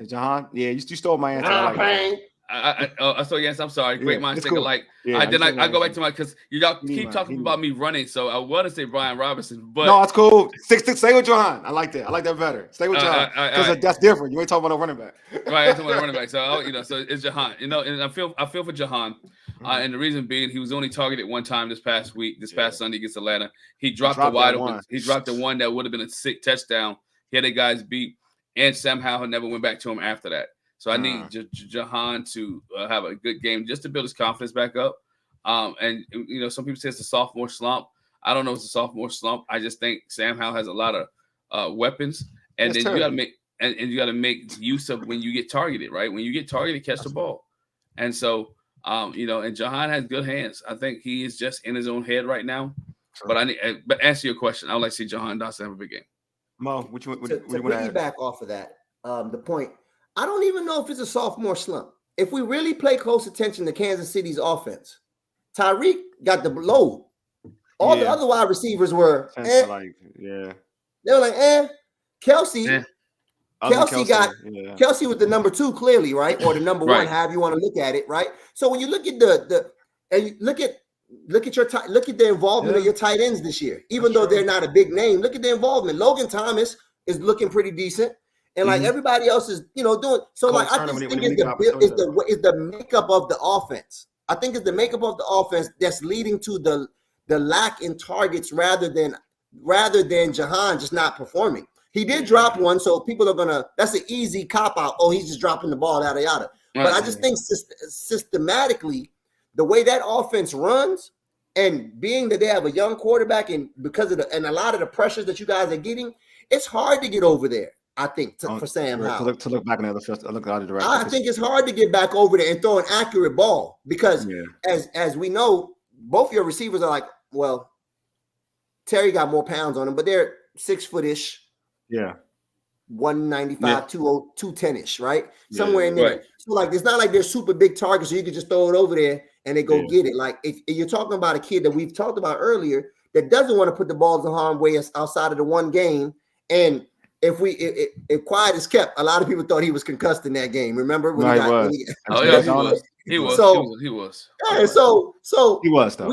Jahan. Yeah, you stole my answer. Ron Payne. So yes, I'm sorry. Great minds think alike. I go back to my because y'all keep talking about me running, so I want to say Brian Robinson, but no, it's cool. Stay with Jahan. I like that. I like that better. Stay with Jahan because that's different. You ain't talking about a running back, right? I'm talking about a running back. So so it's Jahan. And I feel for Jahan, and the reason being he was only targeted one time this past Sunday against Atlanta. He dropped the wide open. He dropped the one that would have been a sick touchdown. He had the guys beat, and Sam Howell never went back to him after that. So I need Jahan to have a good game just to build his confidence back up. And some people say it's a sophomore slump. I don't know if it's a sophomore slump. I just think Sam Howell has a lot of weapons, and then you got to make use of when you get targeted, right? When you get targeted, catch the ball. And so and Jahan has good hands. I think he is just in his own head right now. Sure. But answer your question, I would like to see Jahan Dotson have a big game. Mo, which one? To piggyback off of that, the point. I don't even know if it's a sophomore slump. If we really pay close attention to Kansas City's offense, Tyreek got the load. All the other wide receivers were, They were like, Kelsey. Kelsey was the number 2 clearly, right? Or the number 1, however you want to look at it, right? So when you look at look at the involvement of your tight ends this year, even though they're not a big name, look at the involvement. Logan Thomas is looking pretty decent. And like everybody else is, doing so. Like I just think is the makeup of the offense. I think it's the makeup of the offense that's leading to the lack in targets rather than Jahan just not performing. He did drop one, so people are gonna. That's an easy cop out. Oh, he's just dropping the ball, yada yada. But I just think systematically, the way that offense runs, and being that they have a young quarterback, and because of a lot of the pressures that you guys are getting, it's hard to get over there. I think for Sam Howell to look back in the other direction. I think it's hard to get back over there and throw an accurate ball because, as we know, both your receivers are like, well, Terry got more pounds on him, but they're 6 foot-ish. Yeah. 195, 210-ish, right? Somewhere in there. Right. So like, it's not like they're super big targets, so you can just throw it over there and they go get it. Like if you're talking about a kid that we've talked about earlier that doesn't want to put the balls in harm's way outside of the one game, and if quiet is kept, a lot of people thought he was concussed in that game. Remember when he was. Yeah, so he was though.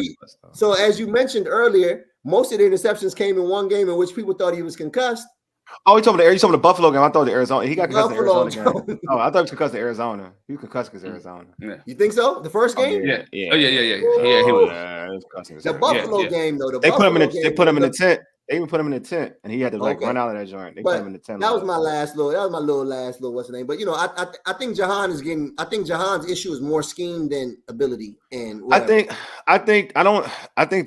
So as you mentioned earlier, most of the interceptions came in one game in which people thought he was concussed. Oh, you talking about the Buffalo game? I thought the Arizona. He got concussed in the Buffalo Arizona game. Oh, I thought he was concussed in Arizona. He was concussed because Arizona. Yeah. You think so? The first Oh game? yeah, Yeah. Oh yeah. Yeah. He Oh, was. yeah, it was concussed in The Arizona. Buffalo Yeah. game, though. The They put him in Buffalo the. They game put him in the was tent. They even put him in the tent, and he had to like Okay. run out of that joint. They put him But in the tent. that was my last little. That was my last little. What's the name? But I think Jahan is getting. I think Jahan's issue is more scheme than ability. And whatever. I think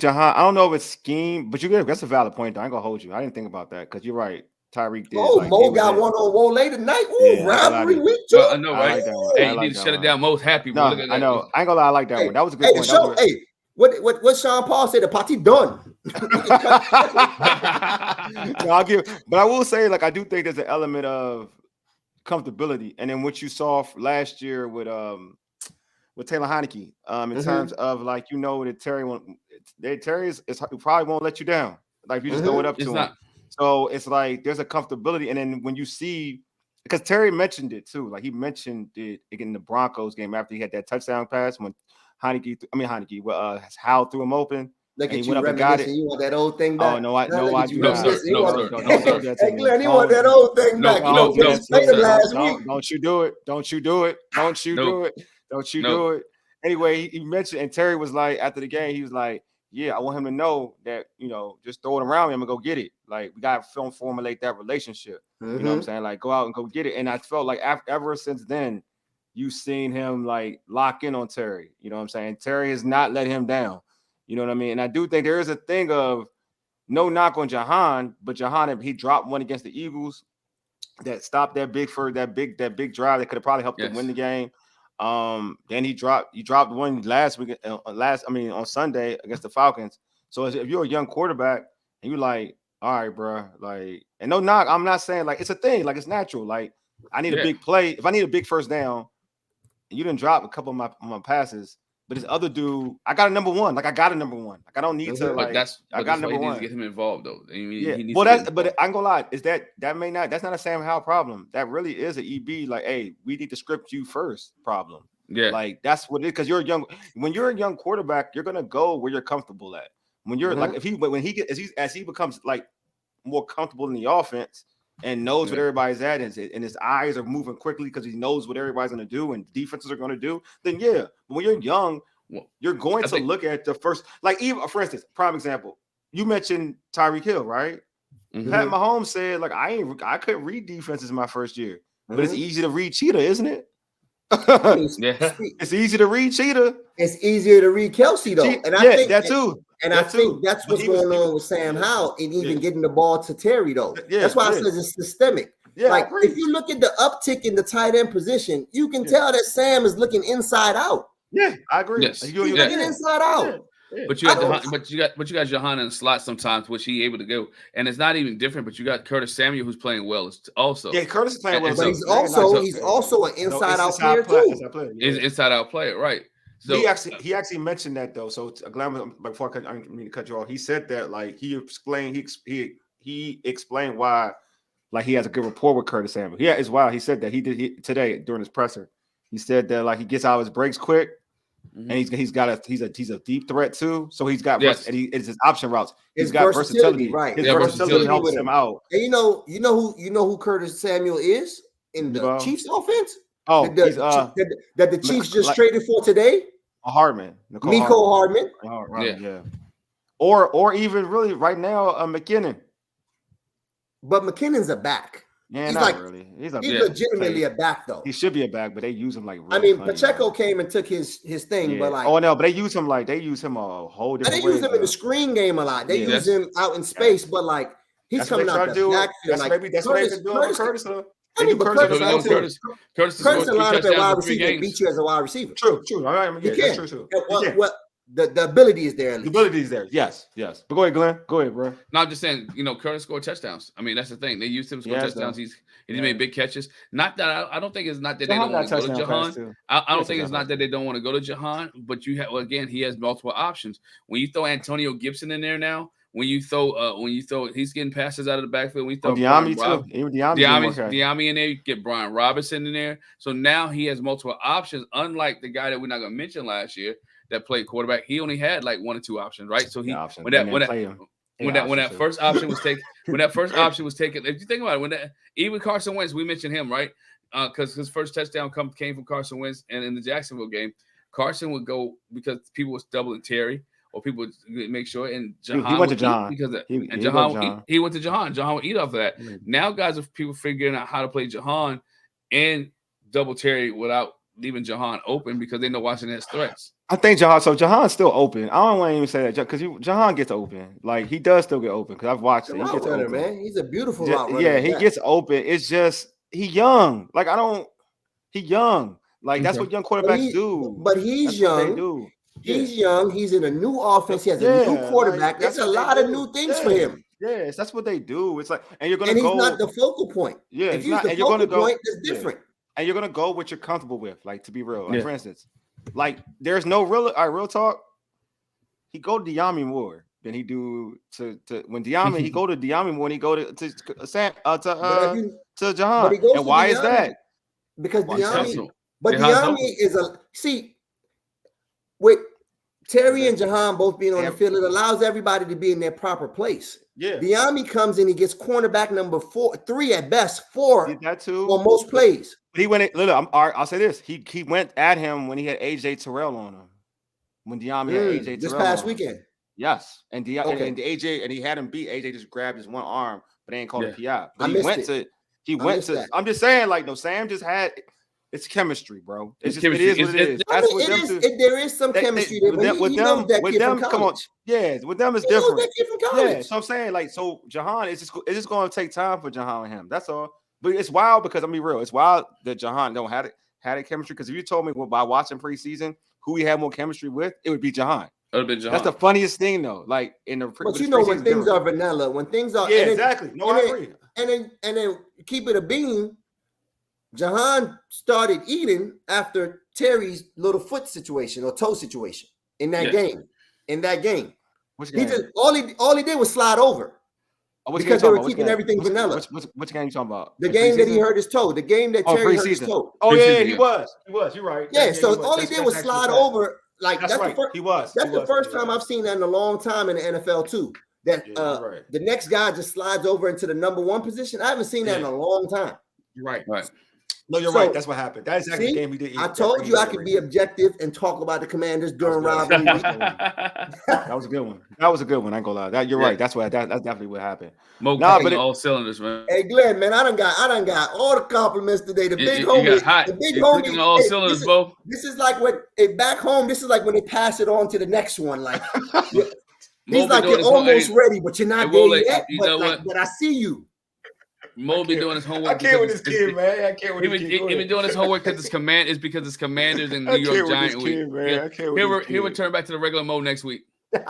Jahan. I don't know if it's scheme, but that's a valid point. Though. I ain't gonna hold you. I didn't think about that because you're right. Tyreek did. Oh, Like, Mo he was got in. one on Wole tonight. Ooh, Yeah, I ain't gonna lie rivalry to you. week too. I know, I right? like that one. Hey, I you like need to that shut it one. down. Most happy. No, Look at I that. know. I ain't gonna lie. I like that one. That was a good Hey, point. show. Hey, what Sean Paul said? The party done. No, but I will say, like, I do think there's an element of comfortability, and then what you saw last year with Taylor Heineke, in terms of like that Terry is probably won't let you down. Like you just throw it up It's to him. not. So it's like there's a comfortability, and then when you see, because Terry mentioned it too, like he mentioned it in the Broncos game after he had that touchdown pass when Howell threw him open. Look And at he you went up and got it. reminiscing. You want that old thing back? Oh no, I Now look at do you No, not. sir. reminiscing. You No, want- sir. Don't do that to Hey, me. Glenn, you want that old thing No, back? You no, know, no, you played sir. last week. Don't you do it. Don't you do it. Don't you No. do it. Don't you No. do it. Anyway, he mentioned, and Terry was like, after the game, he was like, yeah, I want him to know that, just throw it around me. I'm going to go get it. Like, we got to formulate that relationship. You know what I'm saying? Like, go out and go get it. And I felt like ever since then, you've seen him, like, lock in on Terry. You know what I'm saying? Terry has not let him down. You know what I mean? And I do think there is a thing of no knock on Jahan, but Jahan, he dropped one against the Eagles that stopped that big drive that could have probably helped them win the game. Then he dropped one last week, on Sunday against the Falcons. So if you're a young quarterback and you're like, all right, bro, like, and no knock, I'm not saying like it's a thing, like it's natural. Like I need a big play. If I need a big first down, and you didn't drop a couple of my passes. But this other dude, I got a number one. Like I got a number one. Like I don't need to like. I got number one. To get him involved though. I mean, yeah. He needs Well, to but I ain't gonna lie. Is that's not a Sam Howell problem. That really is an EB. Like, hey, we need to script you first problem. Yeah. Like that's what it is. Because when you're a young quarterback, you're gonna go where you're comfortable at. When you're like as he becomes like more comfortable in the offense and knows what everybody's at, and his eyes are moving quickly because he knows what everybody's going to do and defenses are going to do, then yeah. But when you're young, you're going to look at the first, like even for instance, prime example, you mentioned Tyreek Hill, right? Pat Mahomes said, like, I couldn't read defenses in my first year, but it's easy to read Cheetah, isn't it? It's easy to read Cheetah. It's easier to read Kelsey though, and I think that too. And I think that's what's going on with Sam Howell and even getting the ball to Terry, though. That's why I said it's systemic. Like, if you look at the uptick in the tight end position, you can tell that Sam is looking inside out. Yeah, I agree. Yes. He's looking inside out. But you got Jahan in the slot sometimes, which he able to go, and it's not even different. But you got Curtis Samuel who's playing well also. Yeah, Curtis is playing well, but he's also an inside out player too. He's an inside out player, right? So he actually mentioned that though. So Glenn, before I didn't mean to cut you off, he said that like he explained why like he has a good rapport with Curtis Samuel. Yeah, it's wild. He said that today during his presser. He said that like he gets out of his breaks quick. And he's a deep threat too. So he's got it's his option routes. He's got versatility, right? His versatility helps him out. And you know who Curtis Samuel is in the Chiefs offense? Oh, that the Chiefs just traded for today. Hardman, Mecole Hardman. Yeah. Or even really right now, McKinnon. But McKinnon's a back. Yeah, he's not like really. He's legitimately a back though. He should be a back, but they use him like. I mean, Pacheco came and took his thing, but like. Oh no, but they use him a whole different way. They use him in the screen game a lot. They use him out in space, but like he's coming out the backfield. That's what they've been doing with Curtis. I mean, but Curtis can line up at wide receiver and beat you as a wide receiver. True. All right, that's true too. The ability is there. The ability is there. Yes. But go ahead, Glenn. Go ahead, bro. No, I'm just saying, Curtis scored touchdowns. I mean, that's the thing. They used him to score touchdowns. He made big catches. Not that I don't think it's not that they don't want to go to Jahan. I don't think it's not that they don't want to go to Jahan, but again, he has multiple options. When you throw Antonio Gibson in there now, when you throw, he's getting passes out of the backfield. When you throw Diami in there, you get Brian Robinson in there. So now he has multiple options, unlike the guy that we're not going to mention last year that played quarterback. He only had like one or two options, right? So and when that first option was taken, if you think about it, even Carson Wentz, we mentioned him, right? Because his first touchdown came from Carson Wentz, and in the Jacksonville game, Carson would go because people was doubling Terry, or people would make sure, and Jahan he went to Jahan because Jahan. He went to Jahan. Jahan would eat off of that. Now, guys, if people figuring out how to play Jahan and double Terry without leaving Jahan open because they know Washington has threats. I think Jahan's still open. I don't want to even say that because Jahan gets open. Like he does still get open because I've watched it. He gets open, man. He's a beautiful route runner. Yeah, he gets open. It's just he young. Like he young. Like that's what young quarterbacks do. But he's young. He's young. He's in a new offense. He has a new quarterback. There's a lot of new things for him. Yes, that's what they do. It's like, and you're gonna go. And he's not the focal point. Yeah, if he's the focal point, it's different. And you're gonna go what you're comfortable with. Like to be real. Like for instance, like there's no real talk. He go to Diami more than he do to when Diami he go to Diami more than he go to Jahan. And why is that? Because Diami is with Terry and Jahan both being on the field, it allows everybody to be in their proper place. Yeah. Diami comes in, he gets cornerback number 3 at best, 4 that too on most plays. He went. Look, I'll say this: he went at him when he had AJ Terrell on him. When Diami had AJ Terrell this past weekend. Yes, and AJ and he had him beat. AJ just grabbed his one arm, but they ain't called a PI. But he went to. I'm just saying, like, no, Sam just had. It's chemistry, bro. It is what it is. That's what them. There is some chemistry there. With them, come on. Yeah, with them it's different. Yeah, so I'm saying, like, so Jahan it's just going to take time for Jahan and him. That's all. But it's wild because I'm be real. It's wild that Jahan don't had a chemistry. Because if you told me by watching preseason who he had more chemistry with, it would be Jahan. It would have been Jahan. That's the funniest thing, though. Like in the. But you know when things are vanilla, when things are exactly. No, I agree. And then keep it a bean. Jahan started eating after Terry's little foot situation or toe situation in that game. In that game, which game? All he did was slide over because they were keeping everything vanilla. Which game you talking about? The game that he hurt his toe. The game that Terry hurt his toe. Oh yeah, he was. You're right. Yeah. So all he did was slide over. Like that's right. He was. That's the first time I've seen that in a long time in the NFL too. That the next guy just slides over into the number 1 position. I haven't seen that in a long time. You're right. Right. No, you're right. That's what happened. That's exactly the game he did. I told you I could be objective and talk about the Commanders during rivalry week. That was a good one. I ain't gonna lie. You're right. That's definitely what happened. Mo clicking all cylinders, man. Hey Glenn, man, I done got all the compliments today. The big homie, the big homie, clicking all cylinders, Bo. This is like when back home. This is like when they pass it on to the next one. Like he's like you're almost ready, but you're not there yet. But I see you. Mo be doing his homework. I can't with this kid, man. I can't with this kid. He been doing his homework because it's Commanders in New York Giants week. He'll return back to the regular Mo next week.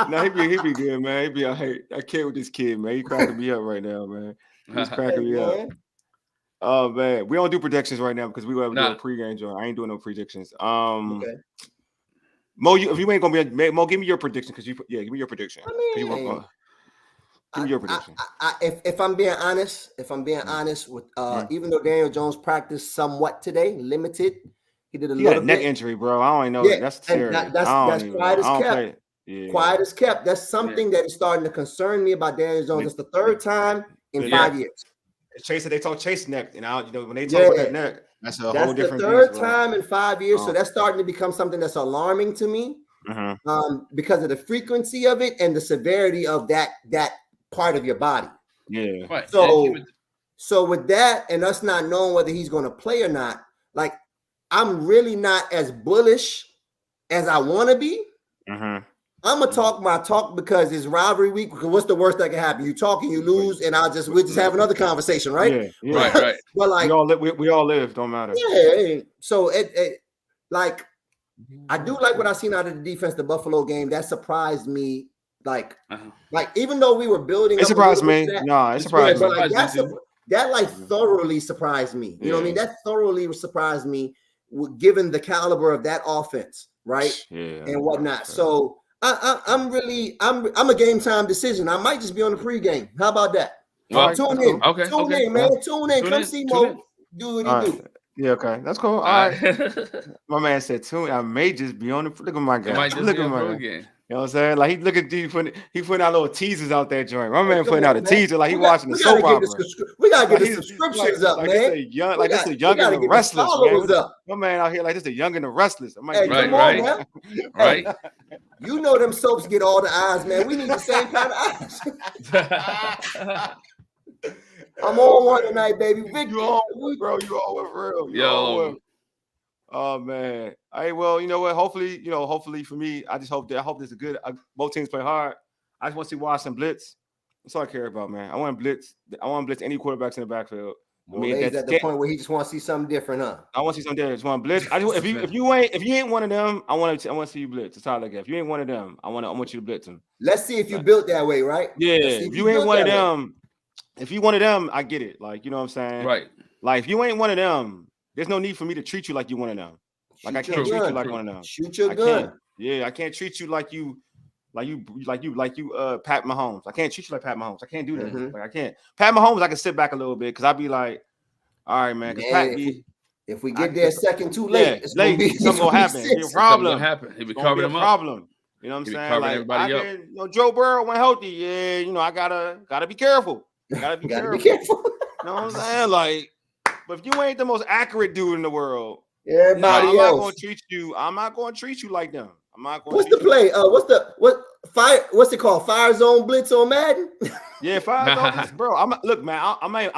No, he be good, man. He be all right. I can't with this kid, man. He cracking me up right now, man. He's cracking me up. Oh man, we don't do predictions right now because we will do a pregame joint. I ain't doing no predictions. Okay. Mo, if you ain't gonna be Mo, give me your prediction because give me your prediction. Give me your prediction. If I'm being honest, with even though Daniel Jones practiced somewhat today, limited, he did a little bit. Neck injury, bro. I don't even know. Yeah, that's terrible. That's quiet as kept. Quiet as kept. That's something that is starting to concern me about Daniel Jones. It's the third time in 5 years. They talk Chase neck, and when they talk about that neck, that's a whole different. That's the third time in 5 years, so that's starting to become something that's alarming to me. Because of the frequency of it and the severity of that part of your body. Yeah. Right. So with that and us not knowing whether he's going to play or not, like I'm really not as bullish as I want to be. I'm gonna talk my talk because it's rivalry week. Because what's the worst that can happen? You talk and you lose, and we'll just have another conversation, right? Yeah. Right. But like we all live, don't matter. Yeah. So it like I do like what I seen out of the defense, the Buffalo game. That surprised me. Like even though we were building, it surprised me. No, it surprised me. That thoroughly surprised me. You know what I mean? That thoroughly surprised me, given the caliber of that offense, right? Yeah, and whatnot. So I'm a game time decision. I might just be on the pregame. How about that? Tune in. Okay. Tune in, man. Tune in. Come see Mo do what he do. Yeah, okay, that's cool. All right. My man said tune. I may just be on the. Look at my guy. Look at my guy. You know what I'm saying? Like he look at you putting out little teasers out that joint. My man Come putting out a on, man. teaser like he We got- watching a we gotta soap get opera. we gotta get Like the subscriptions up, like man. This a young, We this a we young gotta and the get the restless, man. followers up. My man out here like this a young and the restless. I'm like, Hey, Right, come on, right. man. Right. Hey, you know them soaps get all the eyes, man. We need the same kind of eyes. I'm on one tonight, baby. Vic, you all, bro. You all with real. You all with. Oh man. Well, you know what? Hopefully for me, I hope this is good. Both teams play hard. I just want to see Washington blitz. That's all I care about, man. I want to blitz. Any quarterbacks in the backfield. He's at the point where he just wants to see something different, huh? I want to see something different. I just want to blitz. If you ain't one of them, I want to see you blitz. That's all I get. If you ain't one of them, I want you to blitz them. Let's see if you built that way, right? Yeah. If you ain't one of them, I get it. Like, you know what I'm saying? Right. Like if you ain't one of them, there's no need for me to treat you like you one of them. Like I can't treat you like one of them. Shoot your gun. I can't treat you like you Pat Mahomes. I can't treat you like Pat Mahomes. I can't do that. Mm-hmm. Like I can't. Pat Mahomes, I can sit back a little bit because I'd be like, all right, man. If we get there second too late, something gonna happen. It'll be a problem. He'll be covering them up. Problem. You know what I'm saying? Like everybody up. Joe Burrow went healthy. Yeah, I gotta be careful. Gotta be careful. You know what I'm saying? Like, but if you ain't the most accurate dude in the world, I'm not gonna treat you like them. I'm not going. What's the play? What's it called? Fire zone blitz on Madden? Yeah, fire zone blitz, bro. I'm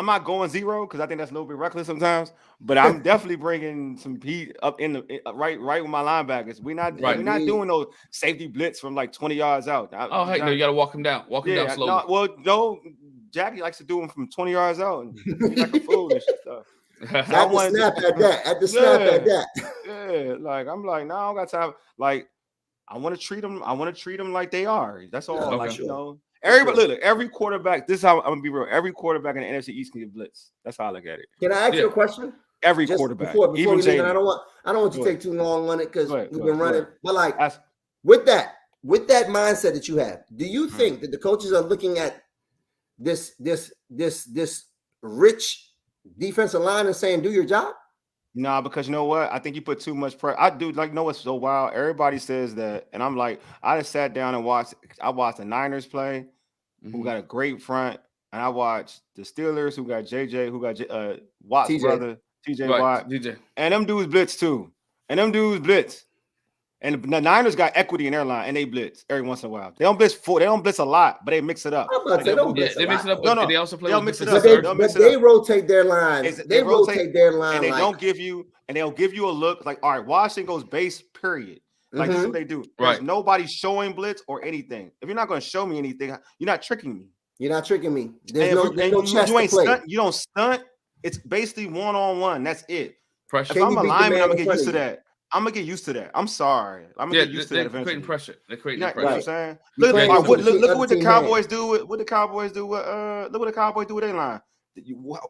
not going zero because I think that's a little bit reckless sometimes. But I'm definitely bringing some heat up right with my linebackers. We're not doing those safety blitz from like 20 yards out. No, you got to walk him down. Walk him down slowly. Jackie likes to do them from 20 yards out. And he's like a fool and stuff. At the snap at that. Yeah, like I'm like, no, I don't got time. Like, I want to treat them like they are. That's all. Yeah, like, everybody look, every quarterback. This is how I'm gonna be real. Every quarterback in the NFC East can get blitz. That's how I look at it. Can I ask you a question? Every quarterback. Before we leave, I don't want to take too long on it because we've been running. But like with that mindset that you have, do you think that the coaches are looking at this rich defensive line and saying, do your job? Nah, because you know what? I think you put too much pressure. I do what's so wild. Everybody says that, and I'm like, I just sat down and watched the Niners play, who got a great front, and I watched the Steelers, who got JJ, who got Watt's brother, TJ Watt, and them dudes blitz too, and And the Niners got equity in their line, and they blitz every once in a while. They don't blitz a lot, but they mix it up. They mix it up. No, they also play. They'll mix it up. But they rotate their lines. They rotate their line, and they'll give you a look like, all right, Washington goes base, period. Like this is what they do. There's nobody showing blitz or anything. If you're not going to show me anything, you're not tricking me. You're not tricking me. There's no chest to play. You don't stunt. It's basically one-on-one. That's it. Pressure. If I'm a lineman, I'm gonna get used to that. I'm gonna get used to that. I'm sorry. I'm gonna get used to that eventually. Creating pressure. They're creating pressure. You know what I'm saying? Look at what the Cowboys do. Look what the Cowboys do with their line.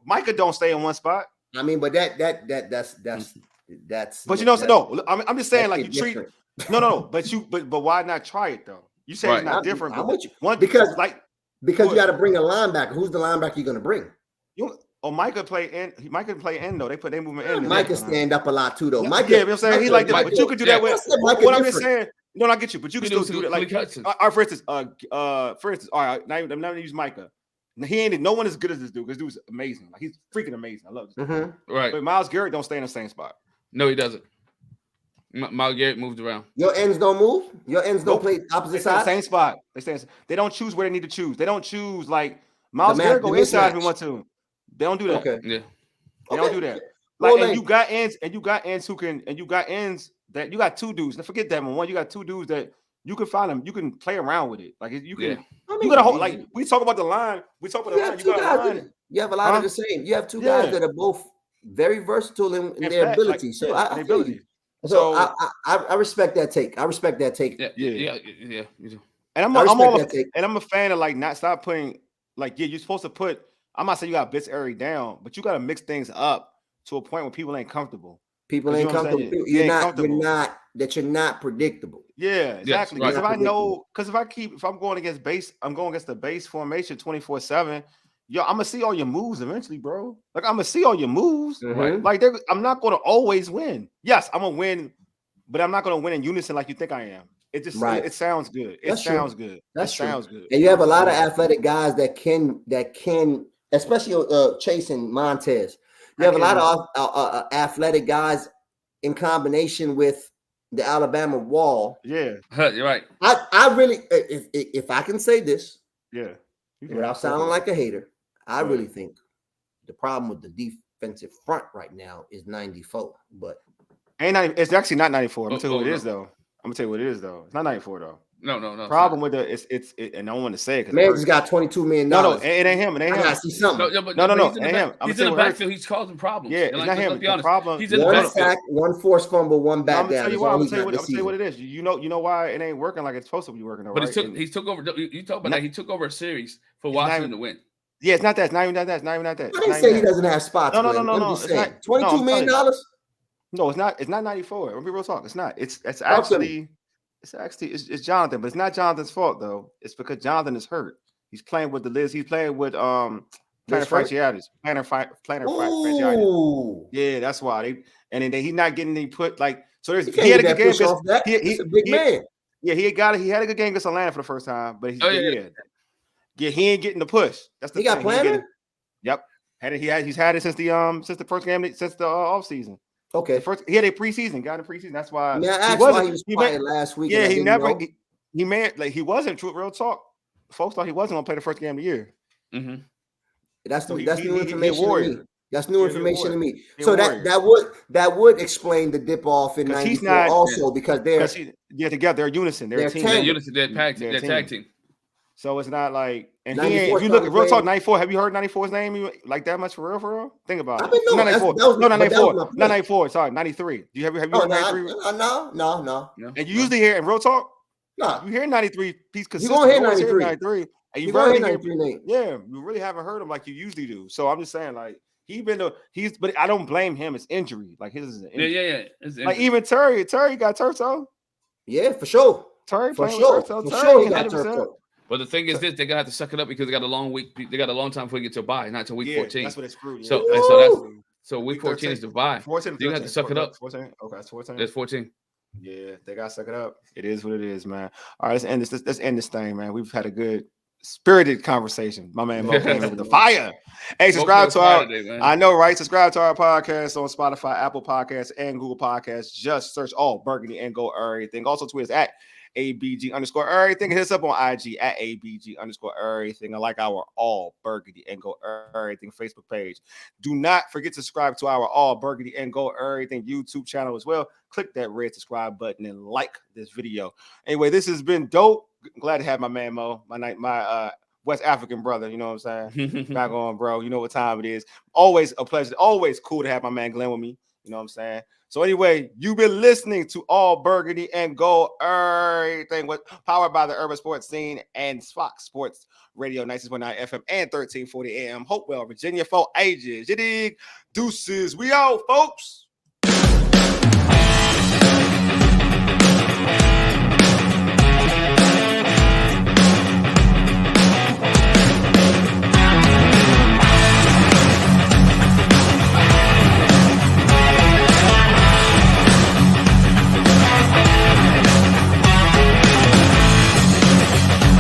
Micah don't stay in one spot. I mean, but that's. But I'm just saying, like you treat. No. But why not try it though? You say it's not different. Because you got to bring a linebacker. Who's the linebacker you're gonna bring? Mike could play in. Mike could play in though. They move him in. Mike can stand up a lot too though. Mike, I'm saying he like that, but you could do that with. What I'm just saying. No, I get you, but you can still do that. Like, for instance, all right. Now I'm not gonna use Micah. He ain't. No one as good as this dude. This dude's amazing. Like he's freaking amazing. I love this. Right. But Myles Garrett don't stay in the same spot. No, he doesn't. Myles Garrett moved around. Your ends don't move. Your ends don't play opposite side. Same spot. They don't choose where they need to choose. They don't choose like Myles Garrett go inside if he want to. They don't do that. Okay. Yeah. They don't do that. Like, and you got ends that you got two dudes. Now forget that one. You got two dudes that you can find them. You can play around with it. Like you can. Yeah. You got a whole like we talk about the line. We talk about the line. You got a line. You have a lot of the same. You have two guys that are both very versatile in their ability. So I respect that take. I respect that take. Yeah. And I'm a fan of like not stop putting like you're supposed to put. I'm not saying you got to blitz every down, but you got to mix things up to a point where people ain't comfortable. People ain't comfortable. You're not predictable. Yeah, exactly. Because if I'm going against base, I'm going against the base formation 24/7. Yo, I'm gonna see all your moves eventually, bro. Like I'm gonna see all your moves. Right? Like I'm not gonna always win. Yes, I'm gonna win, but I'm not gonna win in unison like you think I am. It just Right. it sounds good. It That's true. sounds good. That's it true. sounds good. And you have a lot of Yeah. athletic guys that can, especially Chase and Montez. You have a lot of athletic guys in combination with the Alabama Wall. Yeah. You're right. I really, if I can say this, Yeah. You can. without sounding like a hater, I Go really ahead. think the problem with the defensive front right now is 94. But It's actually not 94. I'm gonna Oh, tell you what oh, it is no. though. I'm gonna tell you what it is though. It's not 94 though. No, it's Problem not. with and I don't want to say it because man just got $22 million. No, it ain't him. It ain't I him. gotta see something. But No, he's in the it ain't back. him. I'm He's gonna in the tell you what backfield. He's causing problems. Yeah, And it's not him. let's be The honest. problem. He's in the One backfield. sack, one forced fumble, one I'm back gonna down. tell you That's why. all I'm he gonna got this tell you what season. it is. You know why it ain't working like it's supposed to be working though, But right? he took over. You talk about Not- that. He took over a series for It's not Washington even- to win. Yeah, it's not that. It's not even that. It's not even that. I It's didn't not say even he that. doesn't have spots. No. Glenn. I'm No, just it's saying. not. $22 million. No, it's not. It's not 94. Let me be real talk. It's not. It's Talk to me. actually it's Jonathan, but it's not Jonathan's fault though. It's because Jonathan is hurt. He's playing with the Liz. He's playing with plantar Liz Frank? fasciitis. Plantar fasciitis. Ooh. Yeah, that's why he's not getting any put like so. He He had a can't good get game that push off that. He's a big man. Yeah, he had a good game against Atlanta for the first time, but Oh, yeah. he ain't getting the push. That's the He thing. got plantar? Yep, he's had it since the first game since the off season. Okay. He had a preseason, got a preseason. That's why I asked why he was quiet last week. Yeah, and I he didn't never. know. He wasn't. True, real talk. Folks thought he wasn't going to play the first game of the year. Mm-hmm. That's So new information to me. That's new Yeah, information to me. He a So warrior. that would explain the dip off in 'Cause he's 94 not- also because they're together. They're unison. They're a they're team. They're tandem. unison. They're tag team. So it's not like and 94 if you look started at real talk, playing- 94. Have you heard 94's name even like that much for real? Think about I it. mean, no, Not that's- 94. that was- No, but not that was 94. my Not point. 94. Sorry, 93. Have you heard 93? No. And you usually hear in real talk, No. you hear 93 piece You consistent. gonna hear You always 93. 93. And you You gonna rarely hear hear 93 name. Yeah, you really haven't heard him like you usually do. So I'm just saying, like but I don't blame him. It's injury. Like his is an injury. Yeah. It's Like even Terry got turf toe. Yeah, for sure. Terry For playing sure. with turf toe. For Terry sure he got 100%. turf toe. But the thing is this, they're gonna have to suck it up because they got a long week. They got a long time before you get to a bye, not till week 14. That's what it's screwed. So week 14 is the bye. 14. You have to suck it up. 14. Okay, that's 14. That's 14. Yeah, they gotta suck it up. It is what it is, man. All right, let's end this thing, man. We've had a good spirited conversation. My man Mo came in with the fire. Hey, subscribe to our I know, right? Subscribe to our podcast on Spotify, Apple Podcasts, and Google Podcasts. Just search all Burgundy and Go Errrything. Also tweet us at ABG_Errrything. Hit us up on IG at ABG_Errrything. I like our All Burgundy and Go Errrything Facebook page. Do not forget to subscribe to our All Burgundy and Go Errrything YouTube channel as well. Click that red subscribe button and like this video. Anyway, this has been dope. Glad to have my man Mo, my West African brother. You know what I'm saying? Back on, bro. You know what time it is. Always a pleasure. Always cool to have my man Glen with me. You know what I'm saying? So anyway, you've been listening to All Burgundy and Go Errrything, powered by the Urban Sports Scene and Fox Sports Radio 96.9 FM and 1340 AM. Hopewell, Virginia for ages. You dig? Deuces. We out, folks.